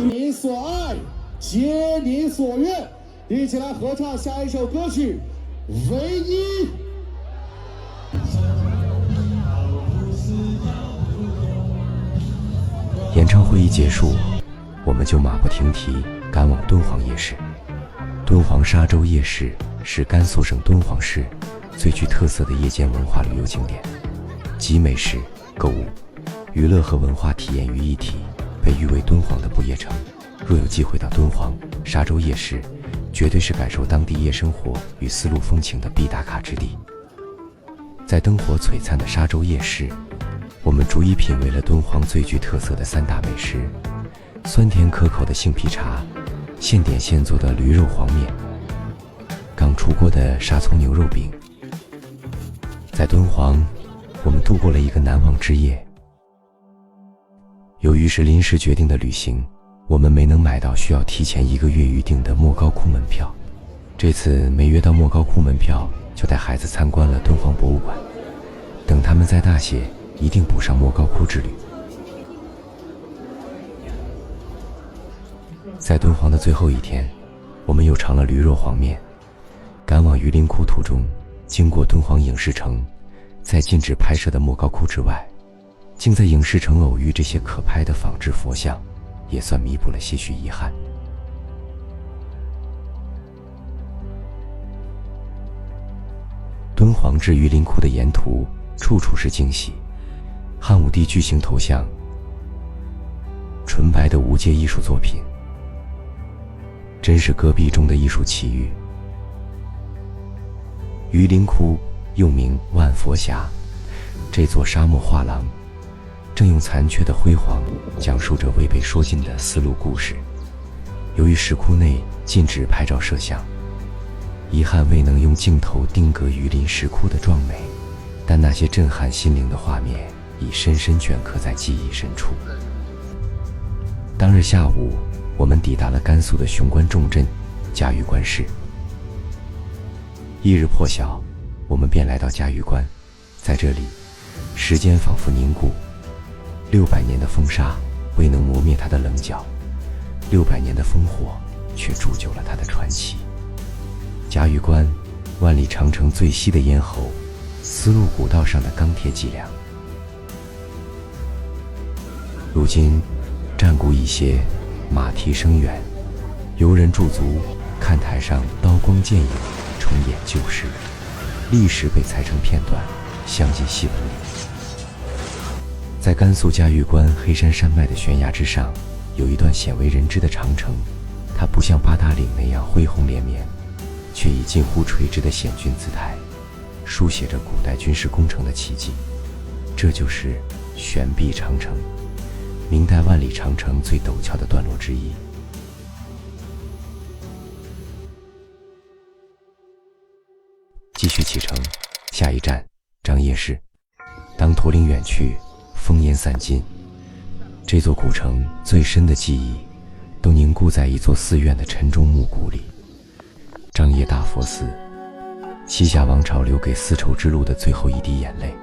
你所爱，皆你所愿，一起来合唱下一首歌曲《唯一》。演唱会一结束，我们就马不停蹄赶往敦煌夜市。敦煌沙洲夜市是甘肃省敦煌市最具特色的夜间文化旅游景点，集美食、购物、娱乐和文化体验于一体，被誉为敦煌的不夜城。若有机会到敦煌、沙洲夜市，绝对是感受当地夜生活与丝路风情的必打卡之地。在灯火璀璨的沙洲夜市，我们逐一品味了敦煌最具特色的3大美食：酸甜可口的杏皮茶，现点现做的驴肉黄面，刚出锅的沙葱牛肉饼。在敦煌，我们度过了一个难忘之夜。由于是临时决定的旅行，我们没能买到需要提前1个月预定的莫高窟门票。这次没约到莫高窟门票，就带孩子参观了敦煌博物馆。等他们再大些，一定补上莫高窟之旅。在敦煌的最后一天，我们又尝了驴肉黄面。赶往榆林窟途中，经过敦煌影视城，在禁止拍摄的莫高窟之外，竟在影视城偶遇这些可拍的仿制佛像，也算弥补了些许遗憾。敦煌至榆林窟的沿途，处处是惊喜。汉武帝巨型头像，纯白的无界艺术作品，真是戈壁中的艺术奇遇。榆林窟又名万佛峡，这座沙漠画廊正用残缺的辉煌讲述着未被说尽的丝路故事。由于石窟内禁止拍照摄像，遗憾未能用镜头定格榆林石窟的壮美，但那些震撼心灵的画面已深深镌刻在记忆深处。当日下午，我们抵达了甘肃的雄关重镇嘉峪关市。翌日破晓，我们便来到嘉峪关。在这里，时间仿佛凝固，600年的风沙未能磨灭它的棱角，600年的烽火却铸就了它的传奇。嘉峪关，万里长城最西的咽喉，丝路古道上的钢铁脊梁。如今战鼓已歇，马蹄声远，游人驻足，看台上刀光剑影，重演旧事，历史被裁成片段，镶进戏文里。在甘肃嘉峪关黑山山脉的悬崖之上，有一段鲜为人知的长城，它不像八达岭那样恢宏连绵，却以近乎垂直的险峻姿态，书写着古代军事工程的奇迹。这就是悬臂长城，明代万里长城最陡峭的段落之一。继续启程，下一站张掖市。当驼铃远去，烽烟散尽，这座古城最深的记忆都凝固在一座寺院的沉重木骨里。张掖大佛寺，西夏王朝留给丝绸之路的最后一滴眼泪。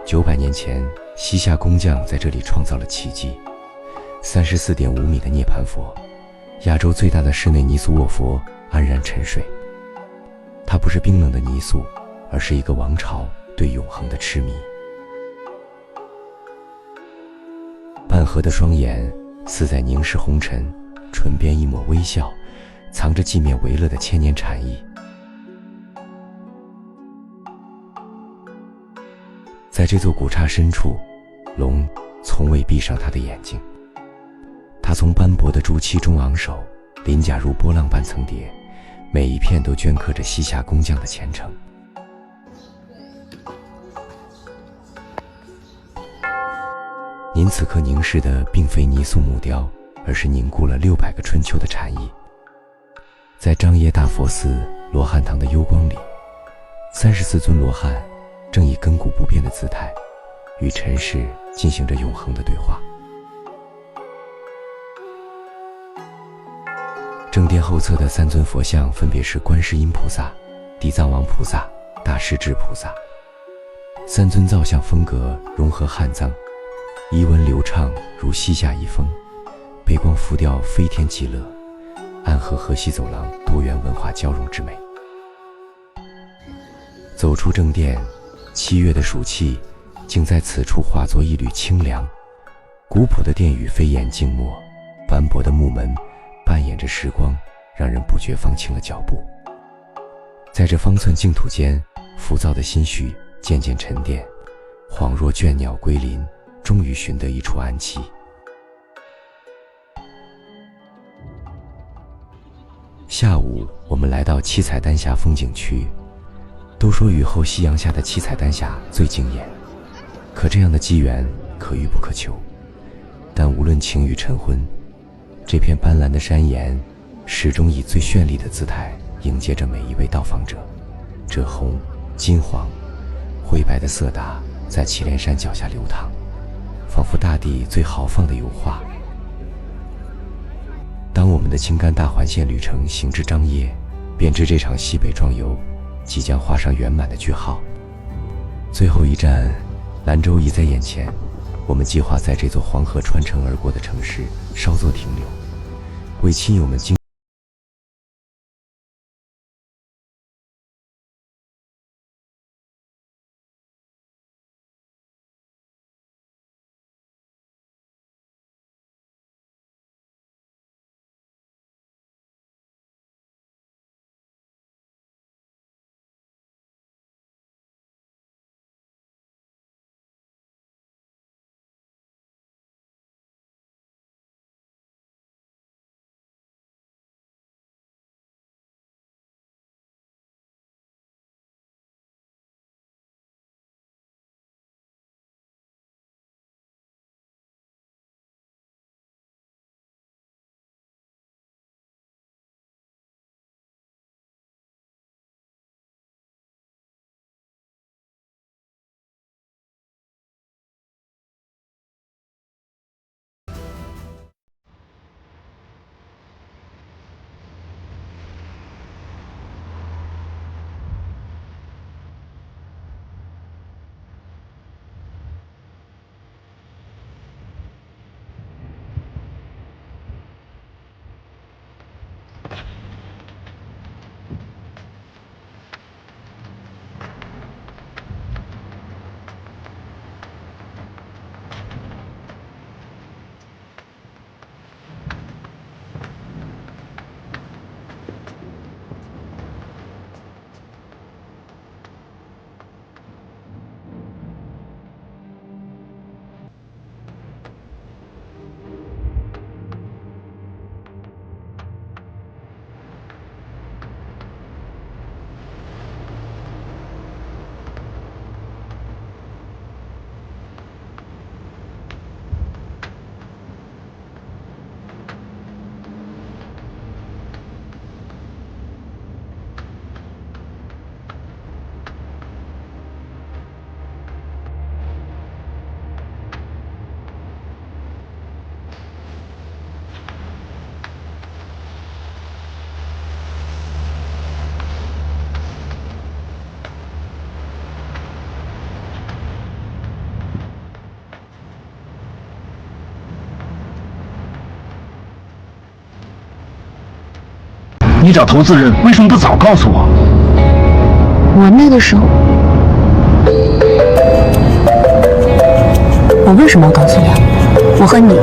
900年前，西夏工匠在这里创造了奇迹。34.5米的涅槃佛，亚洲最大的室内泥塑卧佛安然沉睡。它不是冰冷的泥塑，而是一个王朝对永恒的痴迷。半合的双眼似在凝视红尘，唇边一抹微笑，藏着寂灭为乐的千年禅意。在这座古刹深处，龙从未闭上他的眼睛。他从斑驳的朱漆中昂首，鳞甲如波浪般层叠，每一片都镌刻着西夏工匠的虔诚。您此刻凝视的并非泥塑木雕，而是凝固了600个春秋的禅意。在张掖大佛寺罗汉堂的幽光里，34尊罗汉正以亘古不变的姿态，与尘世进行着永恒的对话。正殿后侧的3尊佛像分别是观世音菩萨、地藏王菩萨、大势至菩萨。3尊造像风格融合汉藏，仪文流畅如西夏遗风，背光浮雕飞天极乐，暗合河西走廊多元文化交融之美。走出正殿，7月的暑气竟在此处化作一缕清凉。古朴的殿宇飞檐静默，斑驳的木门扮演着时光，让人不觉放轻了脚步。在这方寸净土间，浮躁的心绪渐渐沉淀，恍若倦鸟归林，终于寻得一处安栖。下午，我们来到七彩丹霞风景区。都说雨后夕阳下的七彩丹霞最惊艳，可这样的机缘可遇不可求。但无论晴雨晨昏，这片斑斓的山岩始终以最绚丽的姿态迎接着每一位到访者。这红、金黄、灰白的色达在祁连山脚下流淌，仿佛大地最豪放的油画。当我们的青甘大环线旅程行至张掖，便知这场西北壮游即将画上圆满的句号。最后一站兰州已在眼前，我们计划在这座黄河穿城而过的城市稍作停留，为亲友们你找投资人，为什么不早告诉我？我那个时候，我为什么要告诉你啊？我和你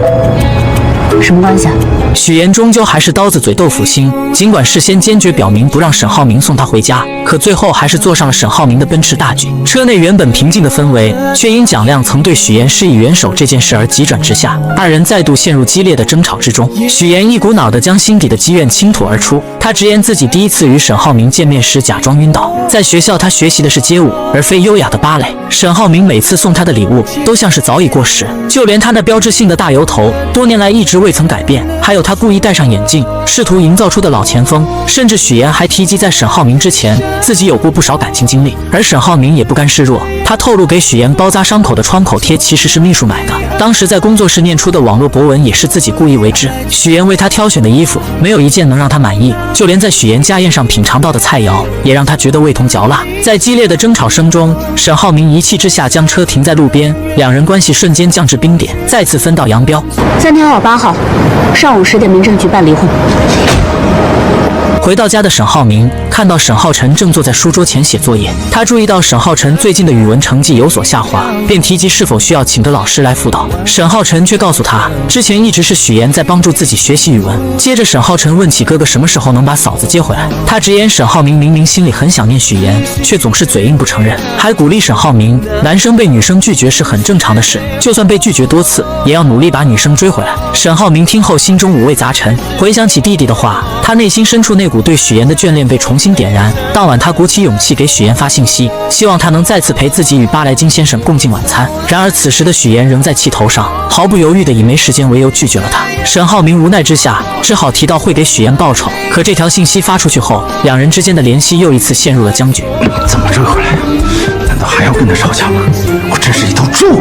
什么关系啊？许岩终究还是刀子嘴豆腐心，尽管事先坚决表明不让沈浩明送他回家，可最后还是坐上了沈浩明的奔驰大 G。车内原本平静的氛围，却因蒋亮曾对许岩施以援手这件事而急转直下，二人再度陷入激烈的争吵之中。许岩一股脑地将心底的积怨倾吐而出，他直言自己第一次与沈浩明见面时假装晕倒，在学校他学习的是街舞，而非优雅的芭蕾。沈浩明每次送他的礼物都像是早已过时，就连他那标志性的大油头，多年来一直未曾改变，还有他故意戴上眼镜，试图营造出的老前锋。甚至许岩还提及在沈浩明之前，自己有过不少感情经历，而沈浩明也不甘示弱，他透露给许岩包扎伤口的创口贴其实是秘书买的，当时在工作室念出的网络博文也是自己故意为之。许岩为他挑选的衣服没有一件能让他满意，就连在许岩家宴上品尝到的菜肴也让他觉得味同嚼蜡。在激烈的争吵声中，沈浩明一气之下将车停在路边，两人关系瞬间降至冰点，再次分道扬镳。3天后8号上午10点，民政局办离婚。回到家的沈浩明看到沈浩辰正坐在书桌前写作业，他注意到沈浩辰最近的语文成绩有所下滑，便提及是否需要请个老师来辅导。沈浩辰却告诉他，之前一直是许岩在帮助自己学习语文。接着沈浩辰问起哥哥什么时候能把嫂子接回来，他直言沈浩明明明心里很想念许岩，却总是嘴硬不承认，还鼓励沈浩明，男生被女生拒绝是很正常的事，就算被拒绝多次，也要努力把女生追回来。沈浩明听后心中五味杂陈，回想起弟弟的话，他内心深处那股对许岩的眷恋被重新点燃。当晚他鼓起勇气给许岩发信息，希望他能再次陪自己与巴莱金先生共进晚餐。然而此时的许岩仍在气头上，毫不犹豫地以没时间为由拒绝了他。沈浩明无奈之下只好提到会给许岩报仇，可这条信息发出去后，两人之间的联系又一次陷入了僵局。怎么追回来？难道还要跟他吵架吗？我真是一头猪！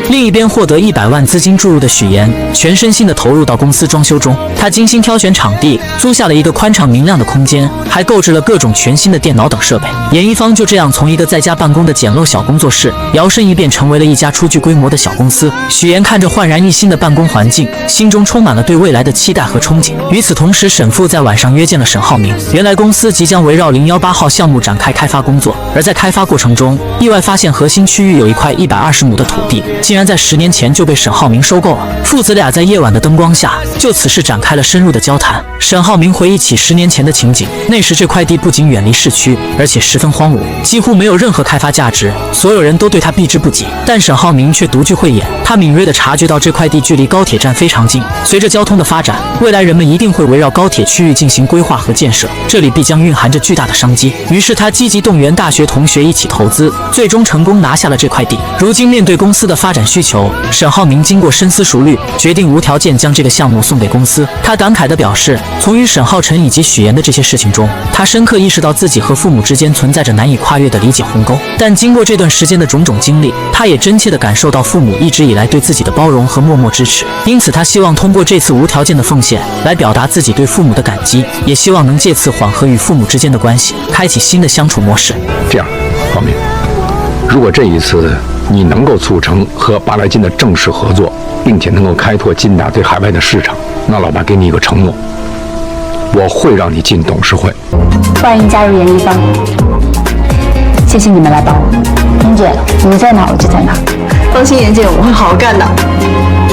另一边，获得100万资金注入的许岩全身心地投入到公司装修中，他精心挑选场地，租下了一个宽敞明亮的空间，还购置了各种全新的电脑等设备。严一方就这样从一个在家办公的简陋小工作室，摇身一变成为了一家初具规模的小公司。许岩看着焕然一新的办公环境，心中充满了对未来的期待和憧憬。与此同时，沈父在晚上约见了沈浩明。原来公司即将围绕018号项目展开开发工作，而在开发过程中，意外发现核心区域有一块120亩的土地，竟然在10年前就被沈浩明收购了。父子俩在夜晚的灯光下就此事展开了深入的交谈。沈浩明回忆起10年前的情景，那时这块地不仅远离市区，而且十分荒芜，几乎没有任何开发价值，所有人都对他避之不及。但沈浩明却独具慧眼，他敏锐地察觉到这块地距离高铁站非常近，随着交通的发展，未来人们一定会围绕高铁区域进行规划和建设，这里必将蕴含着巨大的商机。于是他积极动员大学同学一起投资，最终成功拿下了这块地。如今面对公司的发展需求，沈浩明经过深思熟虑，决定无条件将这个项目送给公司。他感慨地表示，从与沈浩辰以及许岩的这些事情中，他深刻意识到自己和父母之间存在着难以跨越的理解鸿沟。但经过这段时间的种种经历，他也真切地感受到父母一直以来对自己的包容和默默支持。因此他希望通过这次无条件的奉献来表达自己对父母的感激，也希望能借此缓和与父母之间的关系，开启新的相处模式。这样，方明，如果这一次你能够促成和巴莱金的正式合作，并且能够开拓金达对海外的市场，那老爸给你一个承诺，我会让你进董事会。欢迎加入严一方，谢谢你们来帮我。严姐，你在哪我就在哪。放心，严姐，我会好好干的。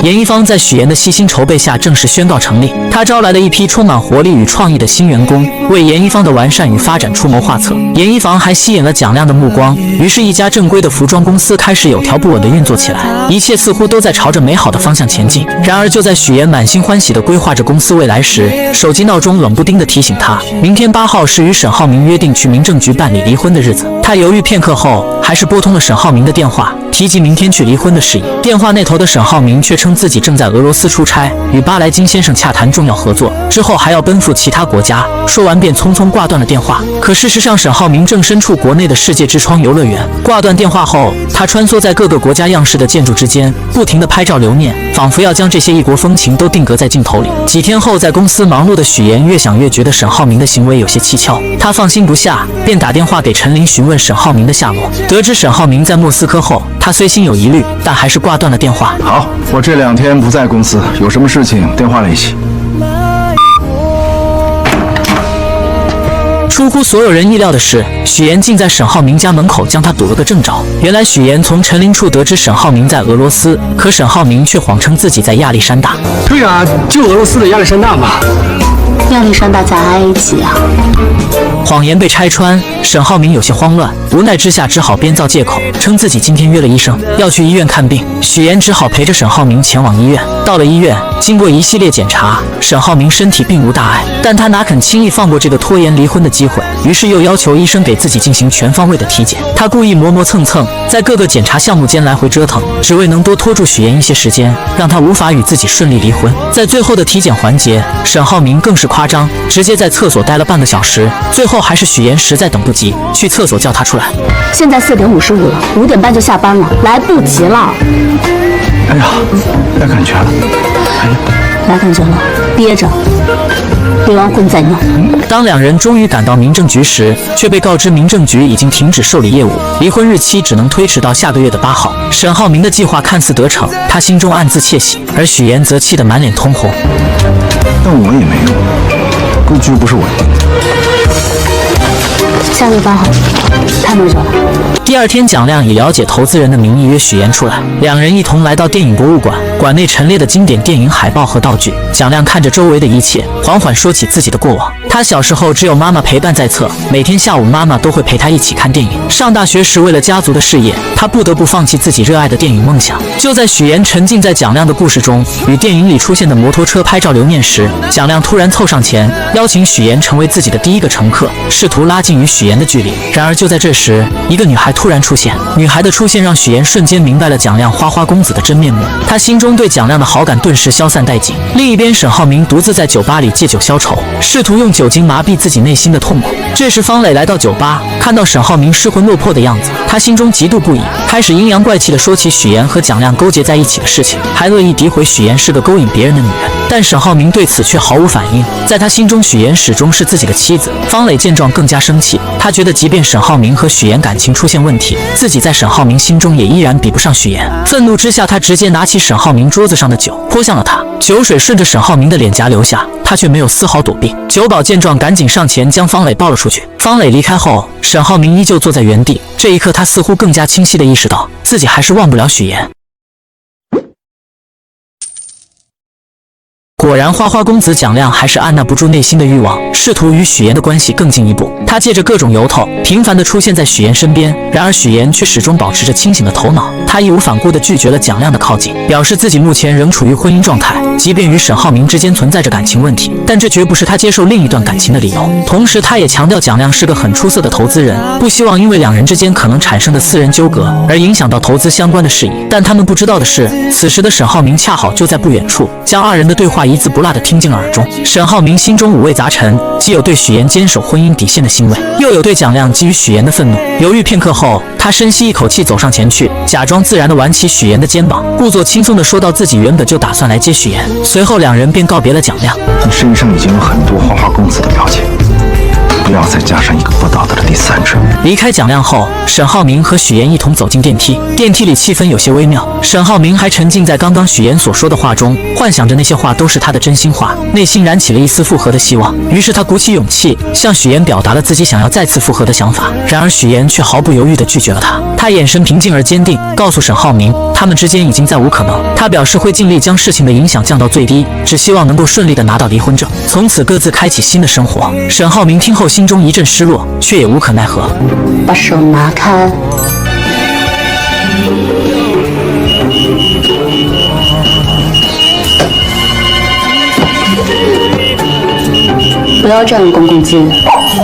严一方在许岩的悉心筹备下正式宣告成立，他招来了一批充满活力与创意的新员工，为严一方的完善与发展出谋划策。严一方还吸引了蒋亮的目光，于是一家正规的服装公司开始有条不紊地运作起来，一切似乎都在朝着美好的方向前进。然而就在许岩满心欢喜地规划着公司未来时，手机闹钟冷不丁地提醒他，明天8号是与沈浩明约定去民政局办理离婚的日子。他犹豫片刻后，还是拨通了沈浩明的电话，提及明天去离婚的事宜。电话那头的沈浩明却称自己正在俄罗斯出差，与巴莱金先生洽谈重要合作，之后还要奔赴其他国家。说完便匆匆挂断了电话。可事实上，沈浩明正身处国内的世界之窗游乐园。挂断电话后，他穿梭在各个国家样式的建筑之间，不停地拍照留念，仿佛要将这些异国风情都定格在镜头里。几天后，在公司忙碌的许岩越想越觉得沈浩明的行为有些蹊跷，他放心不下，便打电话给陈琳询问沈浩明的下落。得知沈浩明在莫斯科后，他虽心有疑虑，但还是挂断了电话。好，我这2天不在公司，有什么事情电话联系。出乎所有人意料的是，许岩竟在沈浩明家门口将他堵了个正着。原来许岩从陈琳处得知沈浩明在俄罗斯，可沈浩明却谎称自己在亚历山大。对啊，就俄罗斯的亚历山大嘛。亚历山大在埃及啊！谎言被拆穿，沈浩明有些慌乱，无奈之下只好编造借口，称自己今天约了医生，要去医院看病。许岩只好陪着沈浩明前往医院。到了医院，经过一系列检查，沈浩明身体并无大碍，但他哪肯轻易放过这个拖延离婚的机会，于是又要求医生给自己进行全方位的体检。他故意磨磨蹭蹭，在各个检查项目间来回折腾，只为能多拖住许岩一些时间，让他无法与自己顺利离婚。在最后的体检环节，沈浩明更是夸张，直接在厕所待了半个小时，最后还是许岩实在等不及，去厕所叫他出来。现在4点55了，5点半就下班了，来不及了。哎呀，来感觉了！哎呀，来感觉了，憋着，离完婚再闹。当两人终于赶到民政局时，却被告知民政局已经停止受理业务，离婚日期只能推迟到下个月的8号。沈浩明的计划看似得逞，他心中暗自窃喜，而许岩则气得满脸通红。但我也没用，规矩又不是我定的。下个月8号，太没辙了。第二天，蒋亮以了解投资人的名义约许岩出来，两人一同来到电影博物馆，馆内陈列的经典电影海报和道具。蒋亮看着周围的一切，缓缓说起自己的过往。他小时候只有妈妈陪伴在侧，每天下午妈妈都会陪他一起看电影。上大学时，为了家族的事业，他不得不放弃自己热爱的电影梦想。就在许岩沉浸在蒋亮的故事中，与电影里出现的摩托车拍照留念时，蒋亮突然凑上前，邀请许岩成为自己的第一个乘客，试图拉近与许岩的距离。然而就在这时，一个女孩突然出现。女孩的出现让许岩瞬间明白了蒋亮花花公子的真面目，他心中对蒋亮的好感顿时消散殆尽。另一边，沈浩明独自在酒吧里借酒消愁，试图用酒精麻痹自己内心的痛苦。这时方磊来到酒吧，看到沈浩明失魂落魄的样子，他心中嫉妒不已，开始阴阳怪气地说起许岩和蒋亮勾结在一起的事情，还恶意诋毁许岩是个勾引别人的女人。但沈浩明对此却毫无反应，在他心中许岩始终是自己的妻子。方磊见状更加生气，他觉得即便沈浩明和许岩感情出现问题，自己在沈浩明心中也依然比不上许岩。愤怒之下，他直接拿起沈浩明桌子上的酒泼向了他，酒水顺着沈浩明的脸颊流下，他却没有丝毫躲避。酒保见状赶紧上前将方磊抱了出去。方磊离开后，沈浩明依旧坐在原地，这一刻他似乎更加清晰地意识到自己还是忘不了许岩。果然，花花公子蒋亮还是按捺不住内心的欲望，试图与许岩的关系更进一步。他借着各种由头，频繁地出现在许岩身边，然而许岩却始终保持着清醒的头脑。他义无反顾地拒绝了蒋亮的靠近，表示自己目前仍处于婚姻状态，即便与沈浩明之间存在着感情问题，但这绝不是他接受另一段感情的理由。同时，他也强调蒋亮是个很出色的投资人，不希望因为两人之间可能产生的私人纠葛而影响到投资相关的事宜。但他们不知道的是，此时的沈浩明恰好就在不远处，将二人的对话一字不落地听进了耳中。沈浩明心中五味杂陈，既有对许岩坚守婚姻底线的欣慰，又有对蒋亮基于许岩的愤怒。犹豫片刻后，他深吸一口气，走上前去，假装自然地挽起许岩的肩膀，故作轻松地说道自己原本就打算来接许岩。随后两人便告别了蒋亮。你身上已经有很多花花公子的标签，不要再加上一个不道德的第三者。离开蒋亮后，沈浩明和许岩一同走进电梯。电梯里气氛有些微妙，沈浩明还沉浸在刚刚许岩所说的话中，幻想着那些话都是他的真心话，内心燃起了一丝复合的希望。于是他鼓起勇气，向许岩表达了自己想要再次复合的想法。然而许岩却毫不犹豫地拒绝了他。他眼神平静而坚定，告诉沈浩明，他们之间已经再无可能。他表示会尽力将事情的影响降到最低，只希望能够顺利地拿到离婚证，从此各自开启新的生活。沈浩明听后心中一阵失落，却也无可奈何。把手拿开。不要占用公共资源。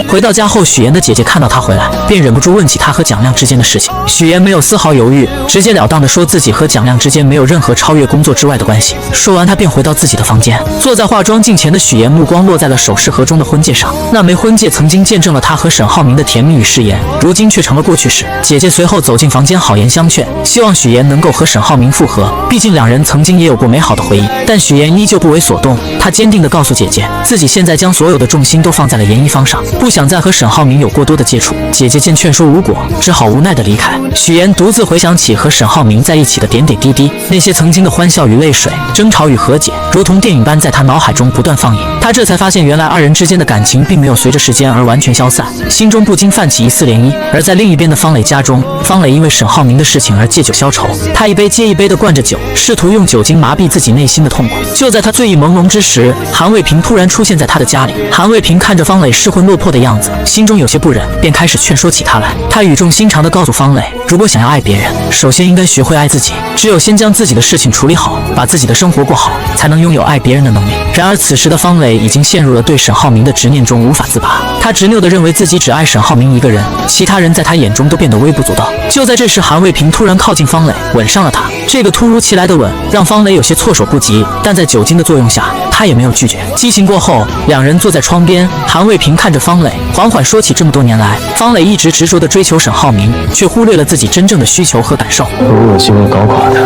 回到家后，许岩的姐姐看到他回来，便忍不住问起他和蒋亮之间的事情。许岩没有丝毫犹豫，直截了当地说自己和蒋亮之间没有任何超越工作之外的关系。说完，他便回到自己的房间。坐在化妆镜前的许岩目光落在了首饰盒中的婚戒上，那枚婚戒曾经见证了他和沈浩明的甜蜜与誓言，如今却成了过去式。姐姐随后走进房间，好言相劝，希望许岩能够和沈浩明复合，毕竟两人曾经也有过美好的回忆。但许岩依旧不为所动，他坚定地告诉姐姐，自己现在将所有的重心都放在了严一方上，不想再和沈浩明有过多的接触。姐姐见劝说无果，只好无奈的离开。许妍独自回想起和沈浩明在一起的点点滴滴，那些曾经的欢笑与泪水，争吵与和解，如同电影般在她脑海中不断放映。她这才发现，原来二人之间的感情并没有随着时间而完全消散，心中不禁泛起一丝涟漪。而在另一边的方磊家中，方磊因为沈浩明的事情而借酒消愁，他一杯接一杯的灌着酒，试图用酒精麻痹自己内心的痛苦。就在他醉意朦胧之时，韩卫平突然出现在他的家里。韩卫平看着方磊失魂落魄的样子，心中有些不忍，便开始劝说起他来。他语重心长地告诉方磊，如果想要爱别人，首先应该学会爱自己，只有先将自己的事情处理好，把自己的生活过好，才能拥有爱别人的能力。然而此时的方磊已经陷入了对沈浩明的执念中无法自拔，他执拗地认为自己只爱沈浩明一个人，其他人在他眼中都变得微不足道。就在这时，韩卫平突然靠近方磊，吻上了他。这个突如其来的吻让方磊有些措手不及，但在酒精的作用下，他也没有拒绝。激情过后，两人坐在窗边，韩卫平看着方磊，缓缓说起这么多年来，方磊一直执着地追求沈浩明，却忽略了自己真正的需求和感受。如果有机会搞垮他，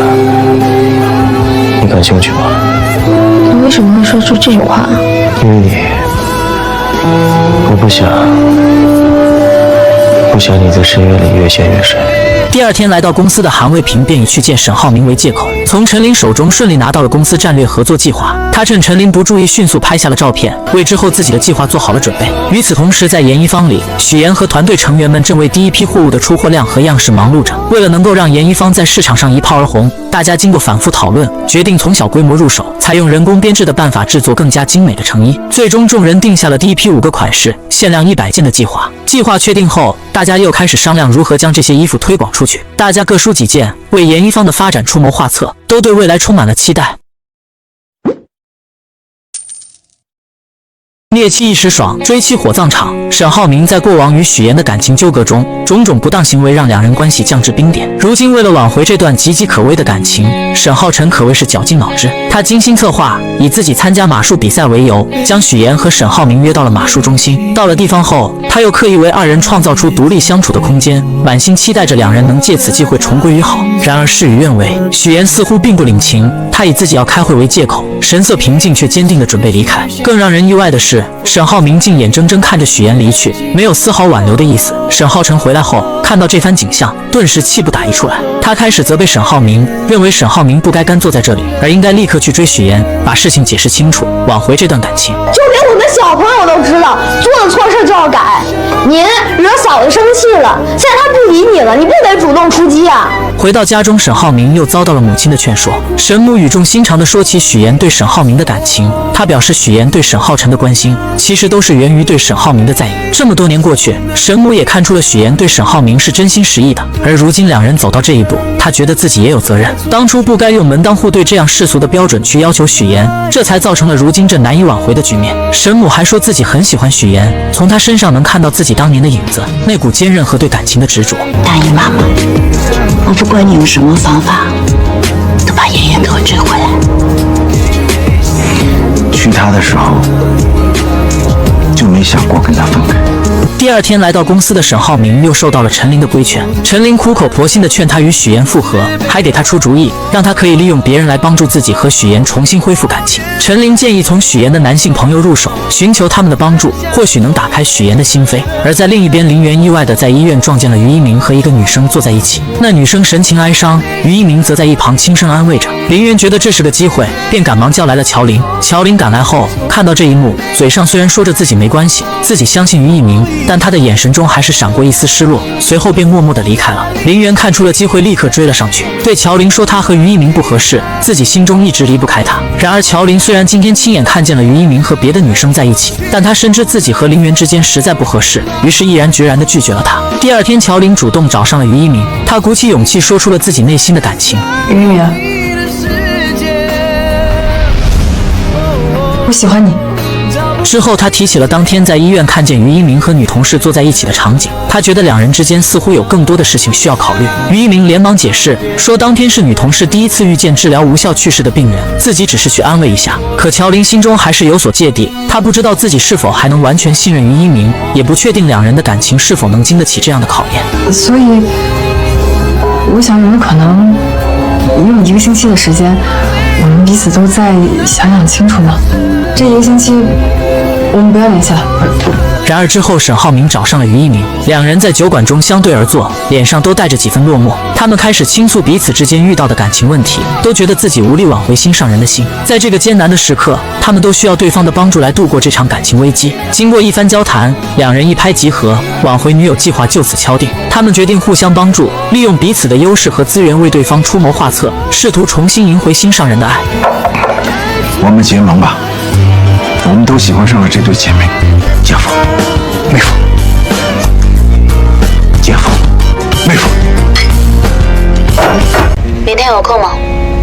你感兴趣吗？你为什么会说出这种话？因为我不想你在深渊里越陷越深。第二天来到公司的韩卫平便以去见沈浩明为借口，从陈琳手中顺利拿到了公司战略合作计划。他趁陈琳不注意，迅速拍下了照片，为之后自己的计划做好了准备。与此同时，在研一方里，许妍和团队成员们正为第一批货物的出货量和样式忙碌着。为了能够让研一方在市场上一炮而红，大家经过反复讨论，决定从小规模入手，采用人工编制的办法制作更加精美的成衣。最终，众人定下了第一批5个款式、限量100件的计划。计划确定后，大家又开始商量如何将这些衣服推广出去。大家各抒己见，为研一方的发展出谋划策，都对未来充满了期待。猎妻一时爽，追妻火葬场。沈浩明在过往与许妍的感情纠葛中，种种不当行为让两人关系降至冰点。如今为了挽回这段岌岌可危的感情，沈浩辰可谓是绞尽脑汁。他精心策划，以自己参加马术比赛为由，将许妍和沈浩明约到了马术中心。到了地方后，他又刻意为二人创造出独立相处的空间，满心期待着两人能借此机会重归于好。然而事与愿违，许妍似乎并不领情，他以自己要开会为借口，神色平静却坚定地准备离开。更让人意外的是，沈浩明竟眼睁睁看着许妍离去，没有丝毫挽留的意思。沈浩辰回来后，看到这番景象，顿时气不打一处来。他开始责备沈浩明，认为沈浩明不该干坐在这里，而应该立刻去追许妍，把事情解释清楚，挽回这段感情。就连我们小朋友都知道，做了错事就要改。您惹嫂子生气了，现在她不理你了，你不得主动出击啊！回到家中，沈浩明又遭到了母亲的劝说。沈母语重心长地说起许妍对沈浩明的感情，他表示许妍对沈浩辰的关心，其实都是源于对沈浩明的在意。这么多年过去，沈母也看出了许妍对沈浩明是真心实意的，而如今两人走到这一步，他觉得自己也有责任，当初不该用门当户对这样世俗的标准去要求许妍，这才造成了如今这难以挽回的局面。沈母还说自己很喜欢许妍，从她身上能看到自己当年的影子，那股坚韧和对感情的执着。答应妈妈，我不管你用什么方法，都把妍妍给我追回来。娶她的时候就没想过跟她分开。第二天来到公司的沈浩明又受到了陈琳的规劝，陈琳苦口婆心地劝他与许妍复合，还给他出主意，让他可以利用别人来帮助自己和许妍重新恢复感情。陈琳建议从许妍的男性朋友入手，寻求他们的帮助，或许能打开许妍的心扉。而在另一边，林媛意外地在医院撞见了于一鸣和一个女生坐在一起，那女生神情哀伤，于一鸣则在一旁轻声安慰着。林媛觉得这是个机会，便赶忙叫来了乔琳。乔琳赶来后，看到这一幕，嘴上虽然说着自己没关系，自己相信于一鸣，但他的眼神中还是闪过一丝失落，随后便默默地离开了。林媛看出了机会，立刻追了上去，对乔琳说他和于一鸣不合适，自己心中一直离不开他。然而乔琳虽然今天亲眼看见了于一鸣和别的女生在一起，但她深知自己和林媛之间实在不合适，于是毅然决然地拒绝了他。第二天，乔琳主动找上了于一鸣，她鼓起勇气说出了自己内心的感情。于一鸣，我喜欢你。之后，他提起了当天在医院看见于一鸣和女同事坐在一起的场景，他觉得两人之间似乎有更多的事情需要考虑。于一鸣连忙解释说，当天是女同事第一次遇见治疗无效去世的病人，自己只是去安慰一下。可乔琳心中还是有所芥蒂，她不知道自己是否还能完全信任于一鸣，也不确定两人的感情是否能经得起这样的考验。所以，我想有没有可能用1个星期的时间，我们彼此都再想想清楚呢？这1个星期我们不要联系了。然而之后沈浩明找上了于一鸣，两人在酒馆中相对而坐，脸上都带着几分落寞。他们开始倾诉彼此之间遇到的感情问题，都觉得自己无力挽回心上人的心。在这个艰难的时刻，他们都需要对方的帮助来度过这场感情危机。经过一番交谈，两人一拍即合，挽回女友计划就此敲定。他们决定互相帮助，利用彼此的优势和资源为对方出谋划策，试图重新赢回心上人的爱。我们结盟吧，我们都喜欢上了这对姐妹。姐夫，妹夫，姐夫，妹夫。明天有空吗？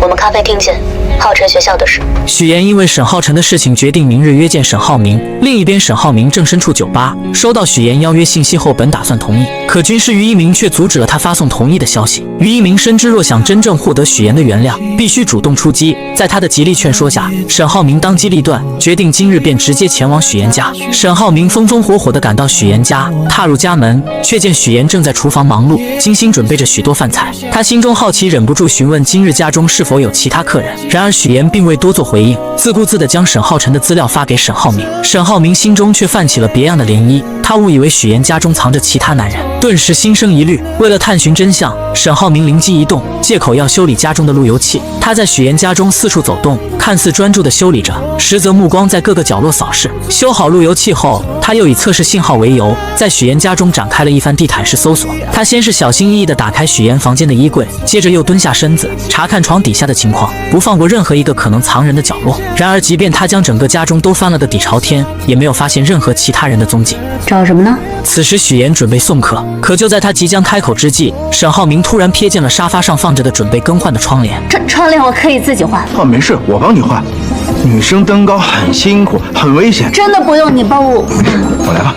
我们咖啡厅见。浩辰学校的事，许岩因为沈浩辰的事情决定明日约见沈浩明。另一边，沈浩明正身处酒吧，收到许岩邀约信息后，本打算同意，可军师于一鸣却阻止了他发送同意的消息。于一鸣深知，若想真正获得许岩的原谅，必须主动出击。在他的极力劝说下，沈浩明当机立断，决定今日便直接前往许岩家。沈浩明风风火火地赶到许岩家，踏入家门，却见许岩正在厨房忙碌，精心准备着许多饭菜。他心中好奇，忍不住询问今日家中是否有其他客人。然而许岩并未多做回应，自顾自地将沈浩辰的资料发给沈浩明。沈浩明心中却泛起了别样的涟漪，他误以为许岩家中藏着其他男人，顿时心生疑虑。为了探寻真相，沈浩明灵机一动，借口要修理家中的路由器。他在许岩家中四处走动，看似专注地修理着，实则目光在各个角落扫视。修好路由器后，他又以测试信号为由，在许岩家中展开了一番地毯式搜索。他先是小心翼翼地打开许岩房间的衣柜，接着又蹲下身子查看床底下的情况，不放过任何一个可能藏人的角落。然而即便他将整个家中都翻了个底朝天，也没有发现任何其他人的踪迹。找什么呢？此时许岩准备送客，可就在他即将开口之际，沈浩明突然瞥见了沙发上放着的准备更换的窗帘。这窗帘我可以自己换。没事，我帮你换。女生登高很辛苦，很危险。真的不用你帮我。我来吧。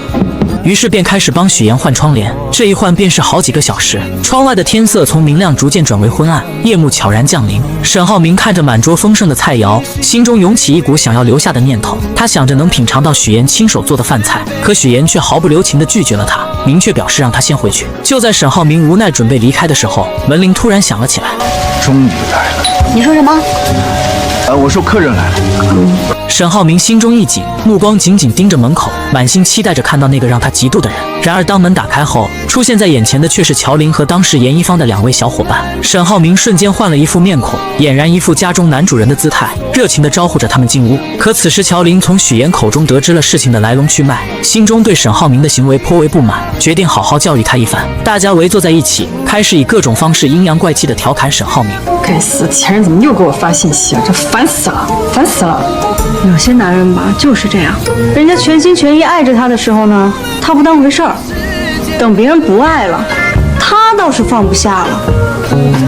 于是便开始帮许岩换窗帘，这一换便是好几个小时。窗外的天色从明亮逐渐转为昏暗，夜幕悄然降临。沈浩明看着满桌丰盛的菜肴，心中涌起一股想要留下的念头。他想着能品尝到许岩亲手做的饭菜，可许岩却毫不留情地拒绝了他，明确表示让他先回去。就在沈浩明无奈准备离开的时候，门铃突然响了起来。终于来了。你说什么？我说客人来了。沈浩明心中一紧，目光紧紧盯着门口，满心期待着看到那个让他嫉妒的人。然而当门打开后，出现在眼前的却是乔林和当时严一方的两位小伙伴。沈浩明瞬间换了一副面孔，俨然一副家中男主人的姿态，热情地招呼着他们进屋。可此时乔林从许岩口中得知了事情的来龙去脉，心中对沈浩明的行为颇为不满，决定好好教育他一番。大家围坐在一起，开始以各种方式阴阳怪气地调侃沈浩明。该死，前任怎么又给我发信息啊？这烦死了，烦死了！有些男人吧就是这样，人家全心全意爱着他的时候呢，他不当回事儿；等别人不爱了，他倒是放不下了。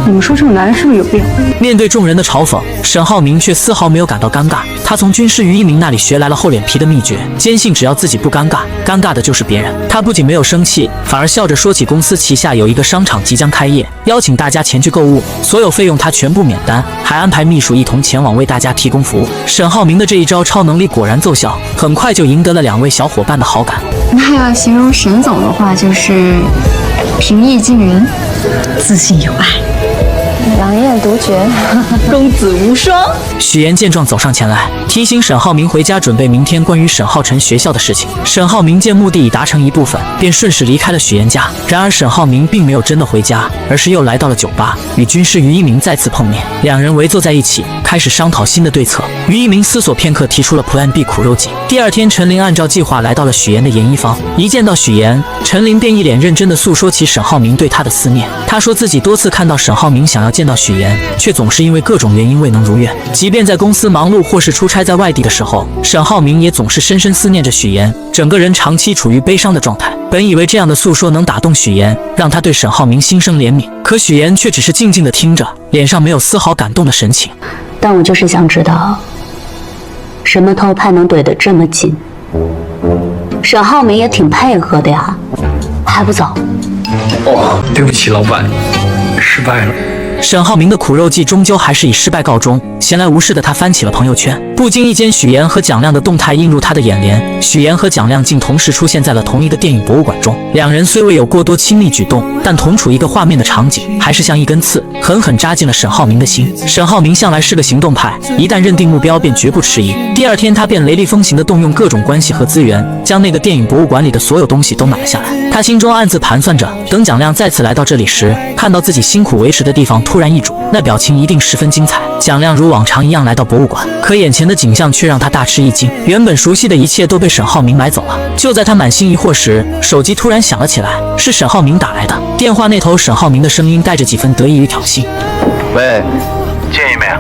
你们说这种男人是不是有病？面对众人的嘲讽，沈浩明却丝毫没有感到尴尬。他从军师于一鸣那里学来了厚脸皮的秘诀，坚信只要自己不尴尬，尴尬的就是别人。他不仅没有生气，反而笑着说起公司旗下有一个商场即将开业，邀请大家前去购物，所有费用他全部免单，还安排秘书一同前往为大家提供服务。沈浩明的这一招超能力果然奏效，很快就赢得了两位小伙伴的好感。那要形容沈总的话，就是平易近人，自信有爱。两眼独绝，公子无双。许岩见状走上前来，提醒沈浩明回家准备明天关于沈浩辰学校的事情。沈浩明见目的已达成一部分，便顺势离开了许岩家。然而沈浩明并没有真的回家，而是又来到了酒吧，与军师于一鸣再次碰面。两人围坐在一起，开始商讨新的对策。于一鸣思索片刻，提出了 Plan B 苦肉计。第二天，陈琳按照计划来到了许岩的研一方。一见到许岩，陈琳便一脸认真地诉说起沈浩明对她的思念。她说自己多次看到沈浩明想要见到许岩，却总是因为各种原因未能如愿。即便在公司忙碌或是出差在外地的时候，沈浩明也总是深深思念着许岩，整个人长期处于悲伤的状态。本以为这样的诉说能打动许岩，让他对沈浩明心生怜悯，可许岩却只是静静地听着，脸上没有丝毫感动的神情。但我就是想知道，什么偷拍能怼得这么紧？沈浩明也挺配合的呀，还不走？哦，对不起，老板，失败了。沈浩明的苦肉计终究还是以失败告终。闲来无事的他翻起了朋友圈，不经意间许岩和蒋亮的动态映入他的眼帘。许岩和蒋亮竟同时出现在了同一个电影博物馆中，两人虽未有过多亲密举动，但同处一个画面的场景还是像一根刺，狠狠扎进了沈浩明的心。沈浩明向来是个行动派，一旦认定目标便绝不迟疑。第二天他便雷厉风行地动用各种关系和资源，将那个电影博物馆里的所有东西都买了下来。他心中暗自盘算着，等蒋亮再次来到这里时，看到自己辛苦维持的地方突然易主，那表情一定十分精彩。蒋亮如往常一样来到博物馆，可眼前的景象却让他大吃一惊。原本熟悉的一切都被沈浩明买走了。就在他满心疑惑时，手机突然响了起来，是沈浩明打来的。电话那头，沈浩明的声音带着几分得意与挑衅：“喂，见一面。”“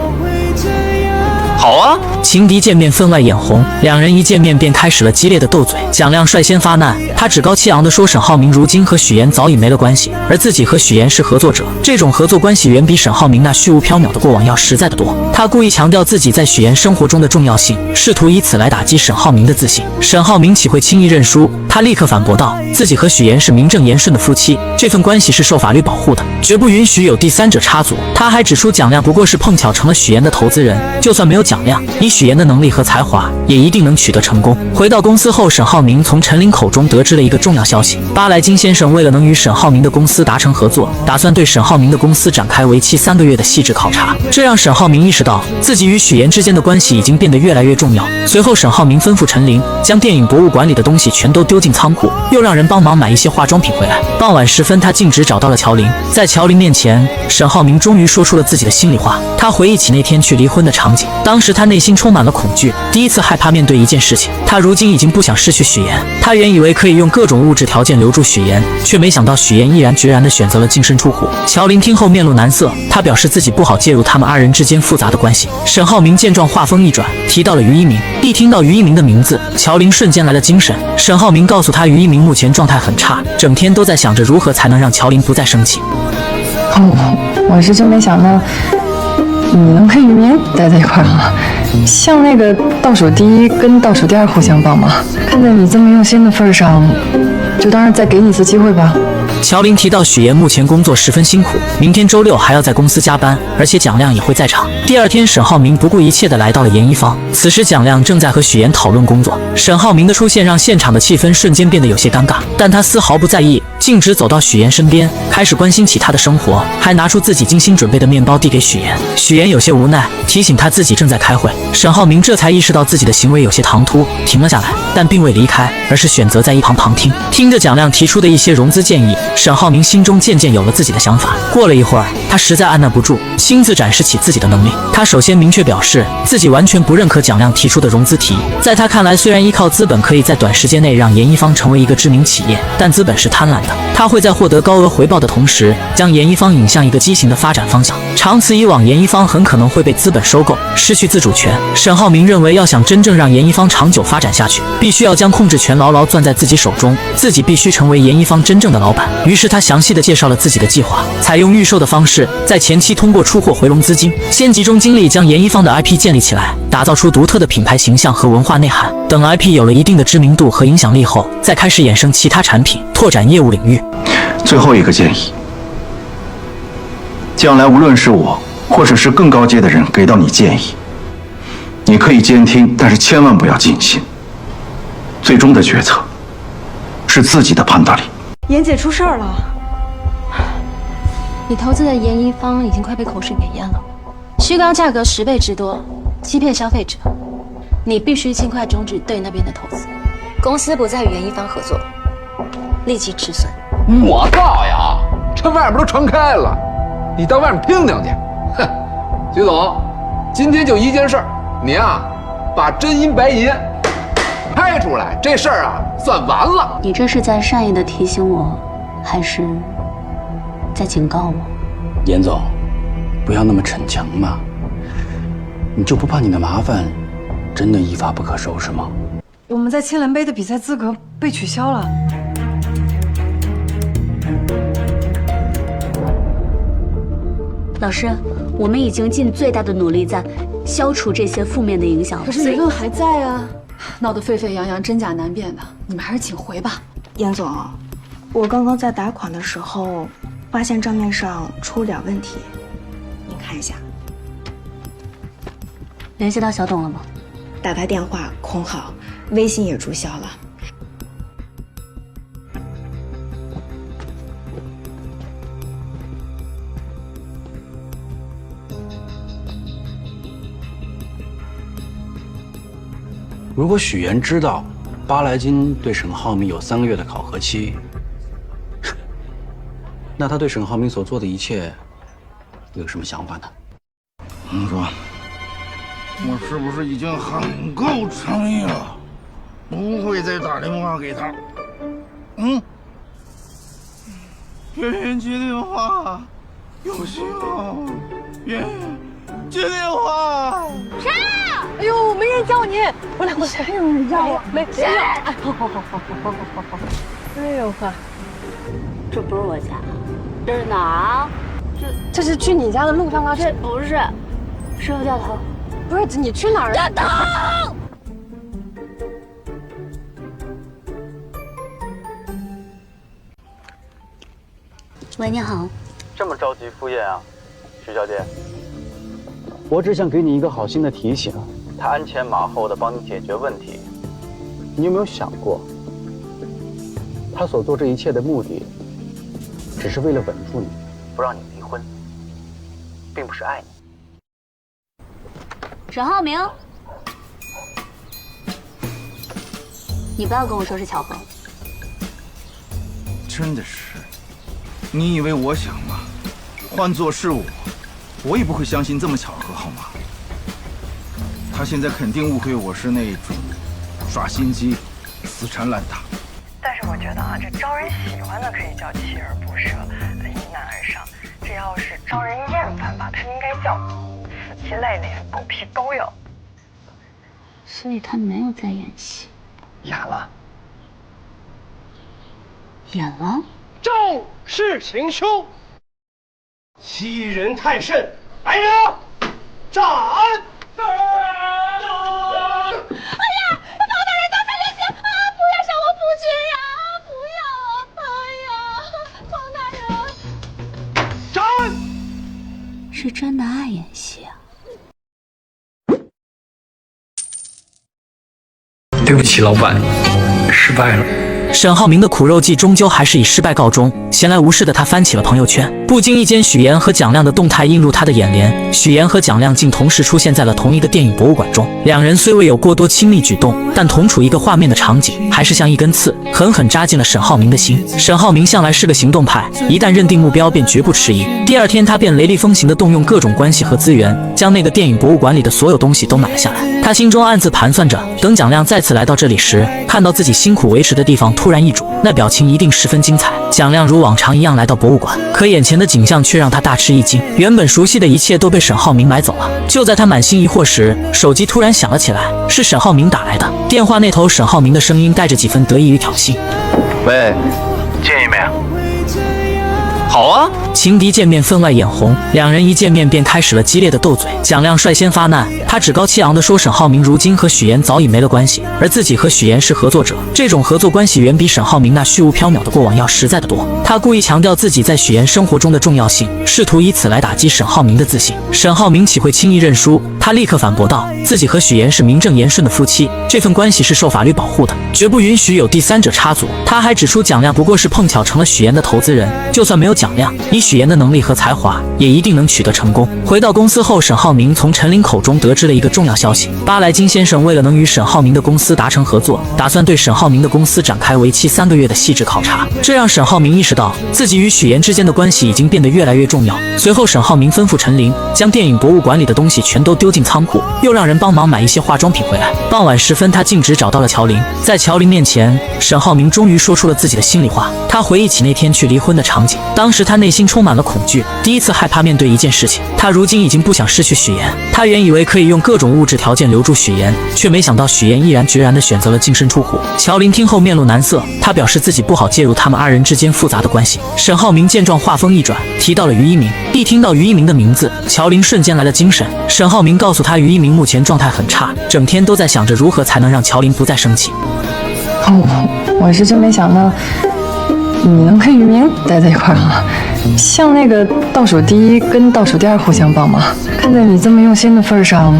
好啊！”情敌见面分外眼红，两人一见面便开始了激烈的斗嘴。蒋亮率先发难，他趾高气昂地说沈浩明如今和许岩早已没了关系，而自己和许岩是合作者，这种合作关系远比沈浩明那虚无缥缈的过往要实在得多。他故意强调自己在许岩生活中的重要性，试图以此来打击沈浩明的自信。沈浩明岂会轻易认输？他立刻反驳道，自己和许岩是名正言顺的夫妻，这份关系是受法律保护的，绝不允许有第三者插足。他还指出蒋亮不过是碰巧成了许岩的投资人，就算没有蒋亮，以许岩的能力和才华，也一定能取得成功。回到公司后，沈浩明从陈琳口中得知了一个重要消息：巴莱金先生为了能与沈浩明的公司达成合作，打算对沈浩明的公司展开为期3个月的细致考察。这让沈浩明意识到自己与许岩之间的关系已经变得越来越重要。随后，沈浩明吩咐陈琳将电影博物馆里的东西全都丢进仓库，又让人帮忙买一些化妆品回来。傍晚时分，他径直找到了乔琳，在乔琳面前，沈浩明终于说出了自己的心里话。他回忆起那天去离婚的场景，当时他内心充满了恐惧，第一次害怕面对一件事情。他如今已经不想失去许岩，他原以为可以用各种物质条件留住许岩，却没想到许岩毅然决然地选择了净身出户。乔琳听后面露难色，他表示自己不好介入他们二人之间复杂的关系。沈浩明见状话锋一转，提到了于一鸣。一听到于一鸣的名字，乔琳瞬间来了精神。沈浩明告诉他，于一鸣目前状态很差，整天都在想着如何才能让乔琳不再生气。我是真没想到你能跟于明待在一块儿啊！像那个倒数第一跟倒数第二互相帮忙，看在你这么用心的份上，就当是再给你一次机会吧。乔琳提到许岩目前工作十分辛苦，明天周6还要在公司加班，而且蒋亮也会在场。第二天，沈浩明不顾一切地来到了严一方，此时蒋亮正在和许岩讨论工作。沈浩明的出现让现场的气氛瞬间变得有些尴尬，但他丝毫不在意，径直走到许岩身边，开始关心起他的生活，还拿出自己精心准备的面包递给许岩。许岩有些无奈，提醒他自己正在开会。沈浩明这才意识到自己的行为有些唐突，停了下来，但并未离开，而是选择在一旁旁听。听着蒋亮提出的一些融资建议，沈浩明心中渐渐有了自己的想法。过了一会儿，他实在按捺不住，亲自展示起自己的能力。他首先明确表示自己完全不认可蒋亮提出的融资提议。在他看来，虽然依靠资本可以在短时间内让严一方成为一个知名企业，但资本是贪婪的，他会在获得高额回报的同时，将严一方引向一个畸形的发展方向。长此以往，严一方很可能会被资本收购，失去自主权。沈浩明认为，要想真正让严一方长久发展下去，必须要将控制权牢牢攥在自己手中，自己必须成为严一方真正的老板。于是他详细地介绍了自己的计划，采用预售的方式，在前期通过出货回笼资金，先集中精力将严一方的 IP 建立起来，打造出独特的品牌形象和文化内涵。等 IP 有了一定的知名度和影响力后，再开始衍生其他产品，拓展业务领域。最后一个建议，将来无论是我，或者是更高阶的人给到你建议，你可以监听，但是千万不要尽信。最终的决策是自己的判断力。妍姐出事儿了，你投资的严一方已经快被口水给淹了，虚高价格10倍之多，欺骗消费者。你必须尽快终止对那边的投资，公司不再与严一方合作，立即止损。我告呀，这外边都传开了，你到外面听听去。哼，徐总，今天就一件事儿，你啊，把真银白银拍出来，这事儿啊算完了。你这是在善意的提醒我，还是在警告我？严总，不要那么逞强嘛，你就不怕你的麻烦真的一发不可收拾吗？我们在青蓝杯的比赛资格被取消了。老师，我们已经尽最大的努力在消除这些负面的影响了。可是舆论还在啊，闹得沸沸扬扬，真假难辨的。你们还是请回吧。严总，我刚刚在打款的时候，发现账面上出了点问题，看一下。联系到小董了吗？打他电话空号，微信也注销了。如果许岩知道巴莱金对沈浩明有3个月的考核期，那他对沈浩明所做的一切有什么想法呢？你说，我是不是已经很够诚意了？不会再打电话给他。圆圆接电话，有信号。圆圆接电话。谁？哎呦，没人叫你，我来，谁有人叫我？没有。哎，好。哎呦呵，这不是我家，这是哪儿啊？这是去你家的路上啊。这不是，师傅掉头。不是，你去哪儿？掉头。喂，你好。这么着急敷衍啊，徐小姐？我只想给你一个好心的提醒，他鞍前马后的帮你解决问题，你有没有想过，他所做这一切的目的，只是为了稳住你，不让你离婚，并不是爱你。沈浩明，你不要跟我说是巧合。真的是，你以为我想吗？换作是我也不会相信这么巧合，好吗？他现在肯定误会我是那种耍心机、死缠烂打。但是我觉得啊，这招人喜欢的可以叫锲而不舍、迎难而上；这要是招人厌烦吧，它应该叫死皮赖脸、狗屁都有。所以他没有在演戏，演了。演了。赵氏行凶，欺人太甚，来人，斩！哎呀，包大人，大人行啊！不要伤我夫君呀！不要！哎呀，包大人，斩！是真的爱演戏啊！对不起，老板，失败了。沈浩明的苦肉计终究还是以失败告终。闲来无事的他翻起了朋友圈，不经意间许岩和蒋亮的动态映入他的眼帘。许岩和蒋亮竟同时出现在了同一个电影博物馆中，两人虽未有过多亲密举动，但同处一个画面的场景，还是像一根刺，狠狠扎进了沈浩明的心。沈浩明向来是个行动派，一旦认定目标便绝不迟疑。第二天，他便雷厉风行地动用各种关系和资源，将那个电影博物馆里的所有东西都买了下来。他心中暗自盘算着，等蒋亮再次来到这里时，看到自己辛苦维持的地方突然易主，那表情一定十分精彩。蒋亮如往常一样来到博物馆，可眼前的景象却让他大吃一惊。原本熟悉的一切都被沈浩明买走了。就在他满心疑惑时，手机突然响了起来，是沈浩明打来的。电话那头，沈浩明的声音带着几分得意与挑衅：“喂，见一面。”“好啊！”情敌见面分外眼红，两人一见面便开始了激烈的斗嘴。蒋亮率先发难，他趾高气昂地说沈浩明如今和许岩早已没了关系，而自己和许岩是合作者，这种合作关系远比沈浩明那虚无缥缈的过往要实在得多。他故意强调自己在许岩生活中的重要性，试图以此来打击沈浩明的自信。沈浩明岂会轻易认输？他立刻反驳道，自己和许岩是名正言顺的夫妻，这份关系是受法律保护的，绝不允许有第三者插足。他还指出蒋亮不过是碰巧成了许岩的投资人，就算没有蒋亮，以许岩的能力和才华，也一定能取得成功。回到公司后，沈浩明从陈琳口中得知了一个重要消息：巴莱金先生为了能与沈浩明的公司达成合作，打算对沈浩明的公司展开为期3个月的细致考察。这让沈浩明意识到自己与许岩之间的关系已经变得越来越重要。随后，沈浩明吩咐陈琳将电影博物馆里的东西全都丢进仓库，又让人帮忙买一些化妆品回来。傍晚时分，他径直找到了乔琳，在乔琳面前，沈浩明终于说出了自己的心里话。他回忆起那天去离婚的场景，当时他内心充满了恐惧，第一次害怕面对一件事情。他如今已经不想失去许岩，他原以为可以用各种物质条件留住许岩，却没想到许岩毅然决然地选择了净身出户。乔琳听后面露难色，他表示自己不好介入他们二人之间复杂的关系。沈浩明见状话锋一转，提到了于一鸣。一听到于一鸣的名字，乔琳瞬间来了精神。沈浩明告诉他，于一鸣目前状态很差，整天都在想着如何才能让乔琳不再生气。我是真没想到你能跟于明待在一块儿啊！像那个倒数第一跟倒数第二互相帮忙，看在你这么用心的份上，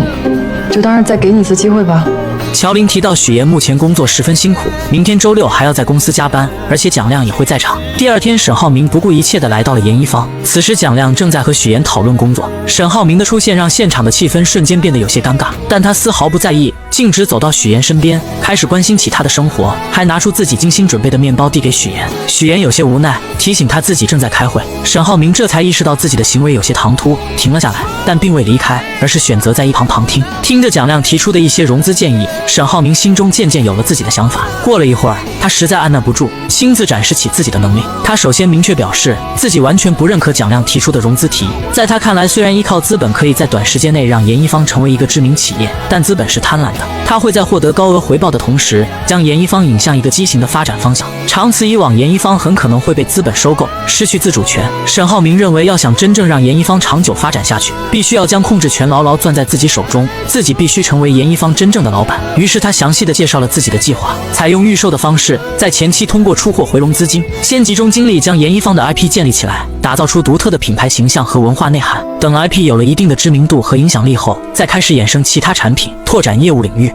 就当是再给你一次机会吧。乔林提到许岩目前工作十分辛苦，明天周六还要在公司加班，而且蒋亮也会在场。第二天，沈浩明不顾一切地来到了严一方。此时，蒋亮正在和许岩讨论工作。沈浩明的出现让现场的气氛瞬间变得有些尴尬，但他丝毫不在意，径直走到许岩身边，开始关心起他的生活，还拿出自己精心准备的面包递给许岩。许岩有些无奈，提醒他自己正在开会。沈浩明这才意识到自己的行为有些唐突，停了下来，但并未离开，而是选择在一旁旁听。听着蒋亮提出的一些融资建议，沈浩明心中渐渐有了自己的想法。过了一会儿，他实在按捺不住，亲自展示起自己的能力。他首先明确表示自己完全不认可蒋亮提出的融资提议。在他看来，虽然依靠资本可以在短时间内让严一方成为一个知名企业，但资本是贪婪的，他会在获得高额回报的同时，将严一方引向一个畸形的发展方向。长此以往，严一方很可能会被资本收购，失去自主权。沈浩明认为，要想真正让严一方长久发展下去，必须要将控制权牢牢攥在自己手中，自己必须成为严一方真正的老板。于是他详细地介绍了自己的计划，采用预售的方式，在前期通过出货回笼资金，先集中精力将严一方的 IP 建立起来，打造出独特的品牌形象和文化内涵。等 IP 有了一定的知名度和影响力后，再开始衍生其他产品，拓展业务领域。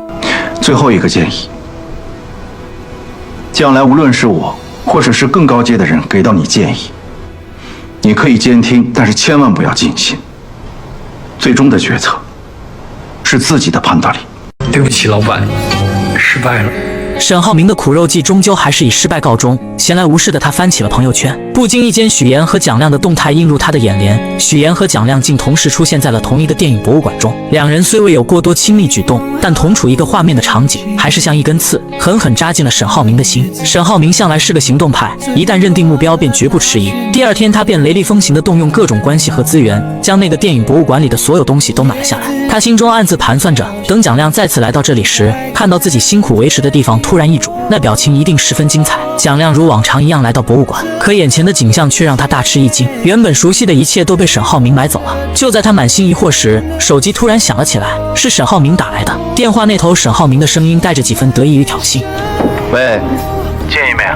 最后一个建议，将来无论是我或者是更高阶的人给到你建议，你可以监听，但是千万不要尽信。最终的决策是自己的判断力。对不起，老板，失败了。沈浩明的苦肉计终究还是以失败告终。闲来无事的他翻起了朋友圈，不经意间许岩和蒋亮的动态映入他的眼帘。许岩和蒋亮竟同时出现在了同一个电影博物馆中，两人虽未有过多亲密举动，但同处一个画面的场景还是像一根刺，狠狠扎进了沈浩明的心。沈浩明向来是个行动派，一旦认定目标便绝不迟疑。第二天，他便雷厉风行地动用各种关系和资源，将那个电影博物馆里的所有东西都买了下来。他心中暗自盘算着，等蒋亮再次来到这里时，看到自己辛苦维持的地方突然易主，那表情一定十分精彩。蒋亮如往常一样来到博物馆，可眼前的景象却让他大吃一惊。原本熟悉的一切都被沈浩明买走了。就在他满心疑惑时，手机突然响了起来，是沈浩明打来的。电话那头，沈浩明的声音带着几分得意与挑衅：“喂，见一面。”“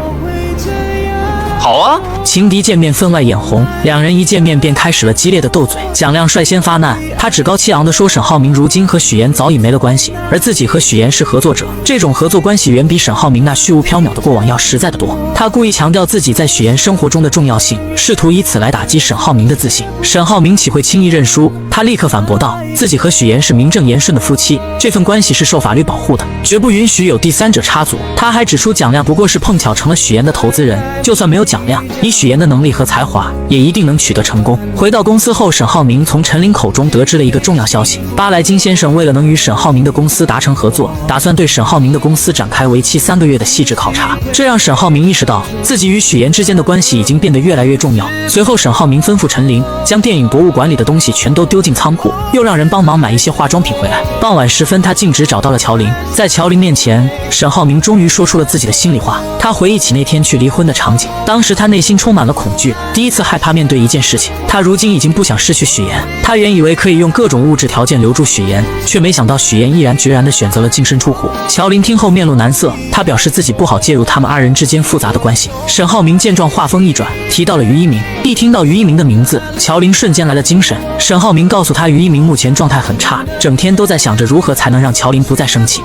好啊！”情敌见面分外眼红，两人一见面便开始了激烈的斗嘴。蒋亮率先发难，他趾高气昂地说沈浩明如今和许岩早已没了关系，而自己和许岩是合作者，这种合作关系远比沈浩明那虚无缥缈的过往要实在得多。他故意强调自己在许岩生活中的重要性，试图以此来打击沈浩明的自信。沈浩明岂会轻易认输？他立刻反驳道，自己和许岩是名正言顺的夫妻，这份关系是受法律保护的，绝不允许有第三者插足。他还指出蒋亮不过是碰巧成了许岩的投资人，就算没有蒋亮，以许岩的能力和才华，也一定能取得成功。回到公司后，沈浩明从陈琳口中得知了一个重要消息：巴莱金先生为了能与沈浩明的公司达成合作，打算对沈浩明的公司展开为期3个月的细致考察。这让沈浩明意识到自己与许岩之间的关系已经变得越来越重要。随后，沈浩明吩咐陈琳将电影博物馆里的东西全都丢进仓库，又让人帮忙买一些化妆品回来。傍晚时分，他径直找到了乔林。在乔林面前，沈浩明终于说出了自己的心里话。他回忆起那天去离婚的场景，当时他内心充满了恐惧，第一次害怕面对一件事情。他如今已经不想失去许岩，他原以为可以用各种物质条件留住许岩，却没想到许岩毅然决然地选择了净身出户。乔林听后面露难色，他表示自己不好介入他们二人之间复杂的关系。沈浩明见状，话锋一转，提到了于一鸣。一听到于一鸣的名字，乔林瞬间来了精神。沈浩明告诉他，于一鸣目前状态很差，整天都在想着如何才能让乔林不再生气。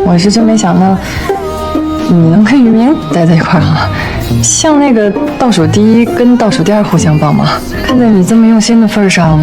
我是真没想到你能跟于明待在一块儿啊！像那个倒数第一跟倒数第二互相帮忙，看在你这么用心的份上，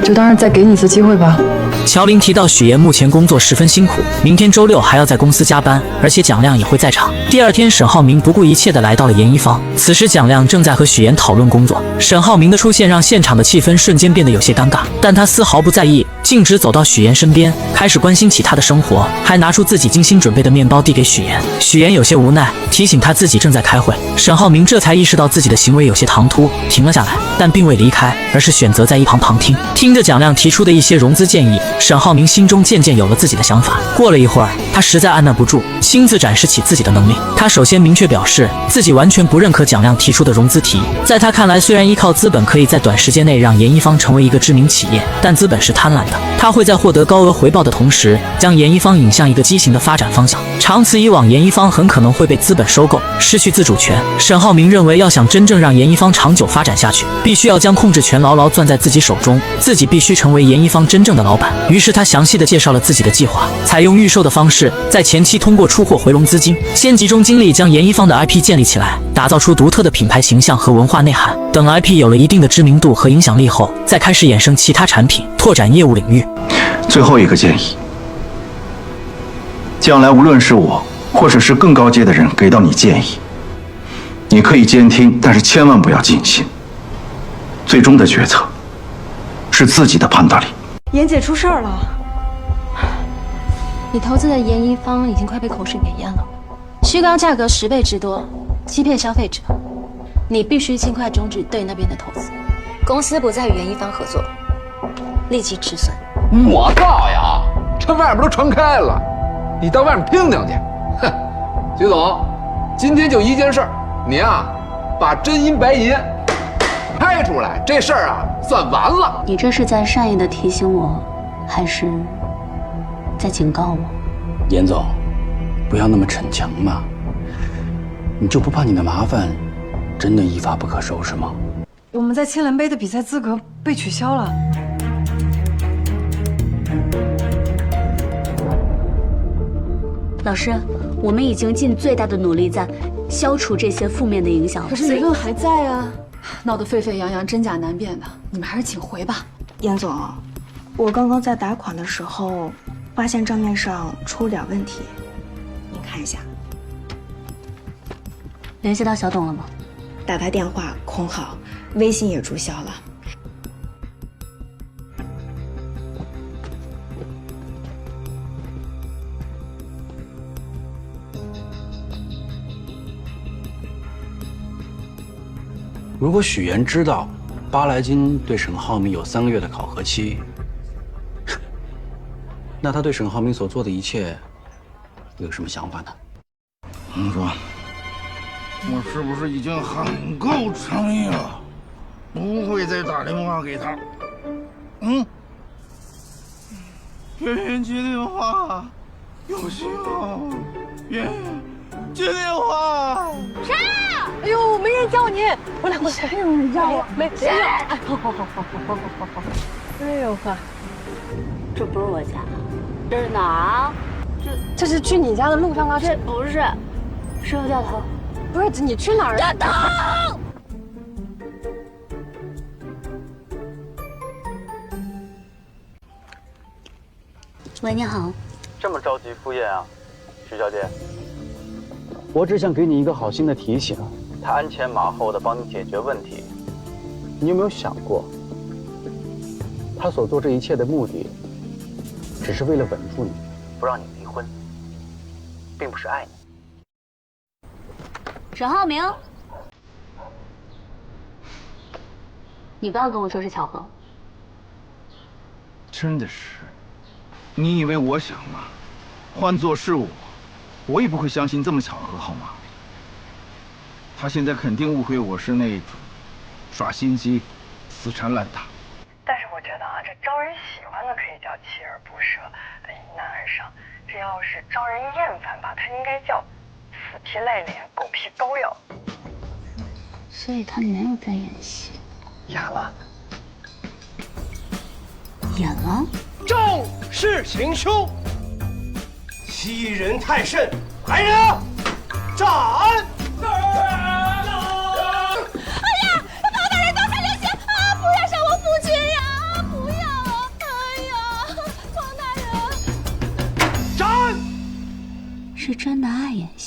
就当是再给你一次机会吧。乔林提到许岩目前工作十分辛苦，明天周六还要在公司加班，而且蒋亮也会在场。第二天，沈浩明不顾一切地来到了严一方。此时蒋亮正在和许岩讨论工作。沈浩明的出现让现场的气氛瞬间变得有些尴尬，但他丝毫不在意，径直走到许岩身边，开始关心起他的生活，还拿出自己精心准备的面包递给许岩。许岩有些无奈，提醒他自己正在开会。沈浩明这才意识到自己的行为有些唐突，停了下来，但并未离开，而是选择在一旁旁听。听着蒋亮提出的一些融资建议，沈浩明心中渐渐有了自己的想法。过了一会儿，他实在按捺不住，亲自展示起自己的能力。他首先明确表示自己完全不认可蒋亮提出的融资提议。在他看来，虽然依靠资本可以在短时间内让严一方成为一个知名企业，但资本是贪婪的，他会在获得高额回报的同时，将严一方引向一个畸形的发展方向。长此以往，严一方很可能会被资本收购，失去自主权。沈浩明认为，要想真正让严一方长久发展下去，必须要将控制权牢牢攥在自己手中，自己必须成为严一方真正的老板。于是他详细的介绍了自己的计划，采用预售的方式，在前期通过出货回笼资金，先集中精力将严一方的 IP 建立起来，打造出独特的品牌形象和文化内涵。等 IP 有了一定的知名度和影响力后，再开始衍生其他产品，拓展业务领域。最后一个建议，将来无论是我，或者是更高阶的人给到你建议，你可以监听，但是千万不要尽信。最终的决策是自己的判断力。妍姐出事儿了，你投资的严一方已经快被口水给淹了，虚高价格10倍之多，欺骗消费者。你必须尽快终止对那边的投资，公司不再与严一方合作，立即止损。我造呀！这外边都传开了，你到外面听听去。哼，徐总，今天就一件事儿，你啊，把真银白银拍出来，这事儿啊算完了。你这是在善意的提醒我，还是在警告我？严总，不要那么逞强嘛，你就不怕你的麻烦真的一发不可收拾吗？我们在青蓝杯的比赛资格被取消了。老师，我们已经尽最大的努力在消除这些负面的影响。可是理论还在啊，闹得沸沸扬扬，真假难辨的，你们还是请回吧。严总，我刚刚在打款的时候，发现账面上出了点问题，您看一下。联系到小董了吗？打他电话空号，微信也注销了。如果许岩知道巴莱金对沈浩明有3个月的考核期，那他对沈浩明所做的一切有什么想法呢？你说，我是不是已经很够诚意了？不会再打电话给他。圆圆接电话，有信号。圆圆接电话。谁？哎呦，没人叫你，我来，没有人叫我，没有。哎，好。哎呦呵，这不是我家，这是哪儿啊？这是去你家的路上啊？这不是，是右掉头。不是，你去哪儿？掉头。喂，你好。这么着急敷衍啊，徐小姐？我只想给你一个好心的提醒，他鞍前马后的帮你解决问题，你有没有想过，他所做这一切的目的，只是为了稳住你，不让你离婚，并不是爱你。沈浩明，你不要跟我说是巧合。真的是，你以为我想吗？换做是我也不会相信这么巧合，好吗？他现在肯定误会我是那种耍心机、死缠烂打。但是我觉得啊，这招人喜欢的可以叫锲而不舍，迎难而上；这要是招人厌烦吧，他应该叫死皮赖脸、狗屁都要。所以他没有在演戏，演了，演了。肇事行凶，欺人太甚，来人，炸案！哎呀，包大人刚才流血啊！不要伤我父亲呀！不要！哎呀，包大人，炸案！是真的爱演戏。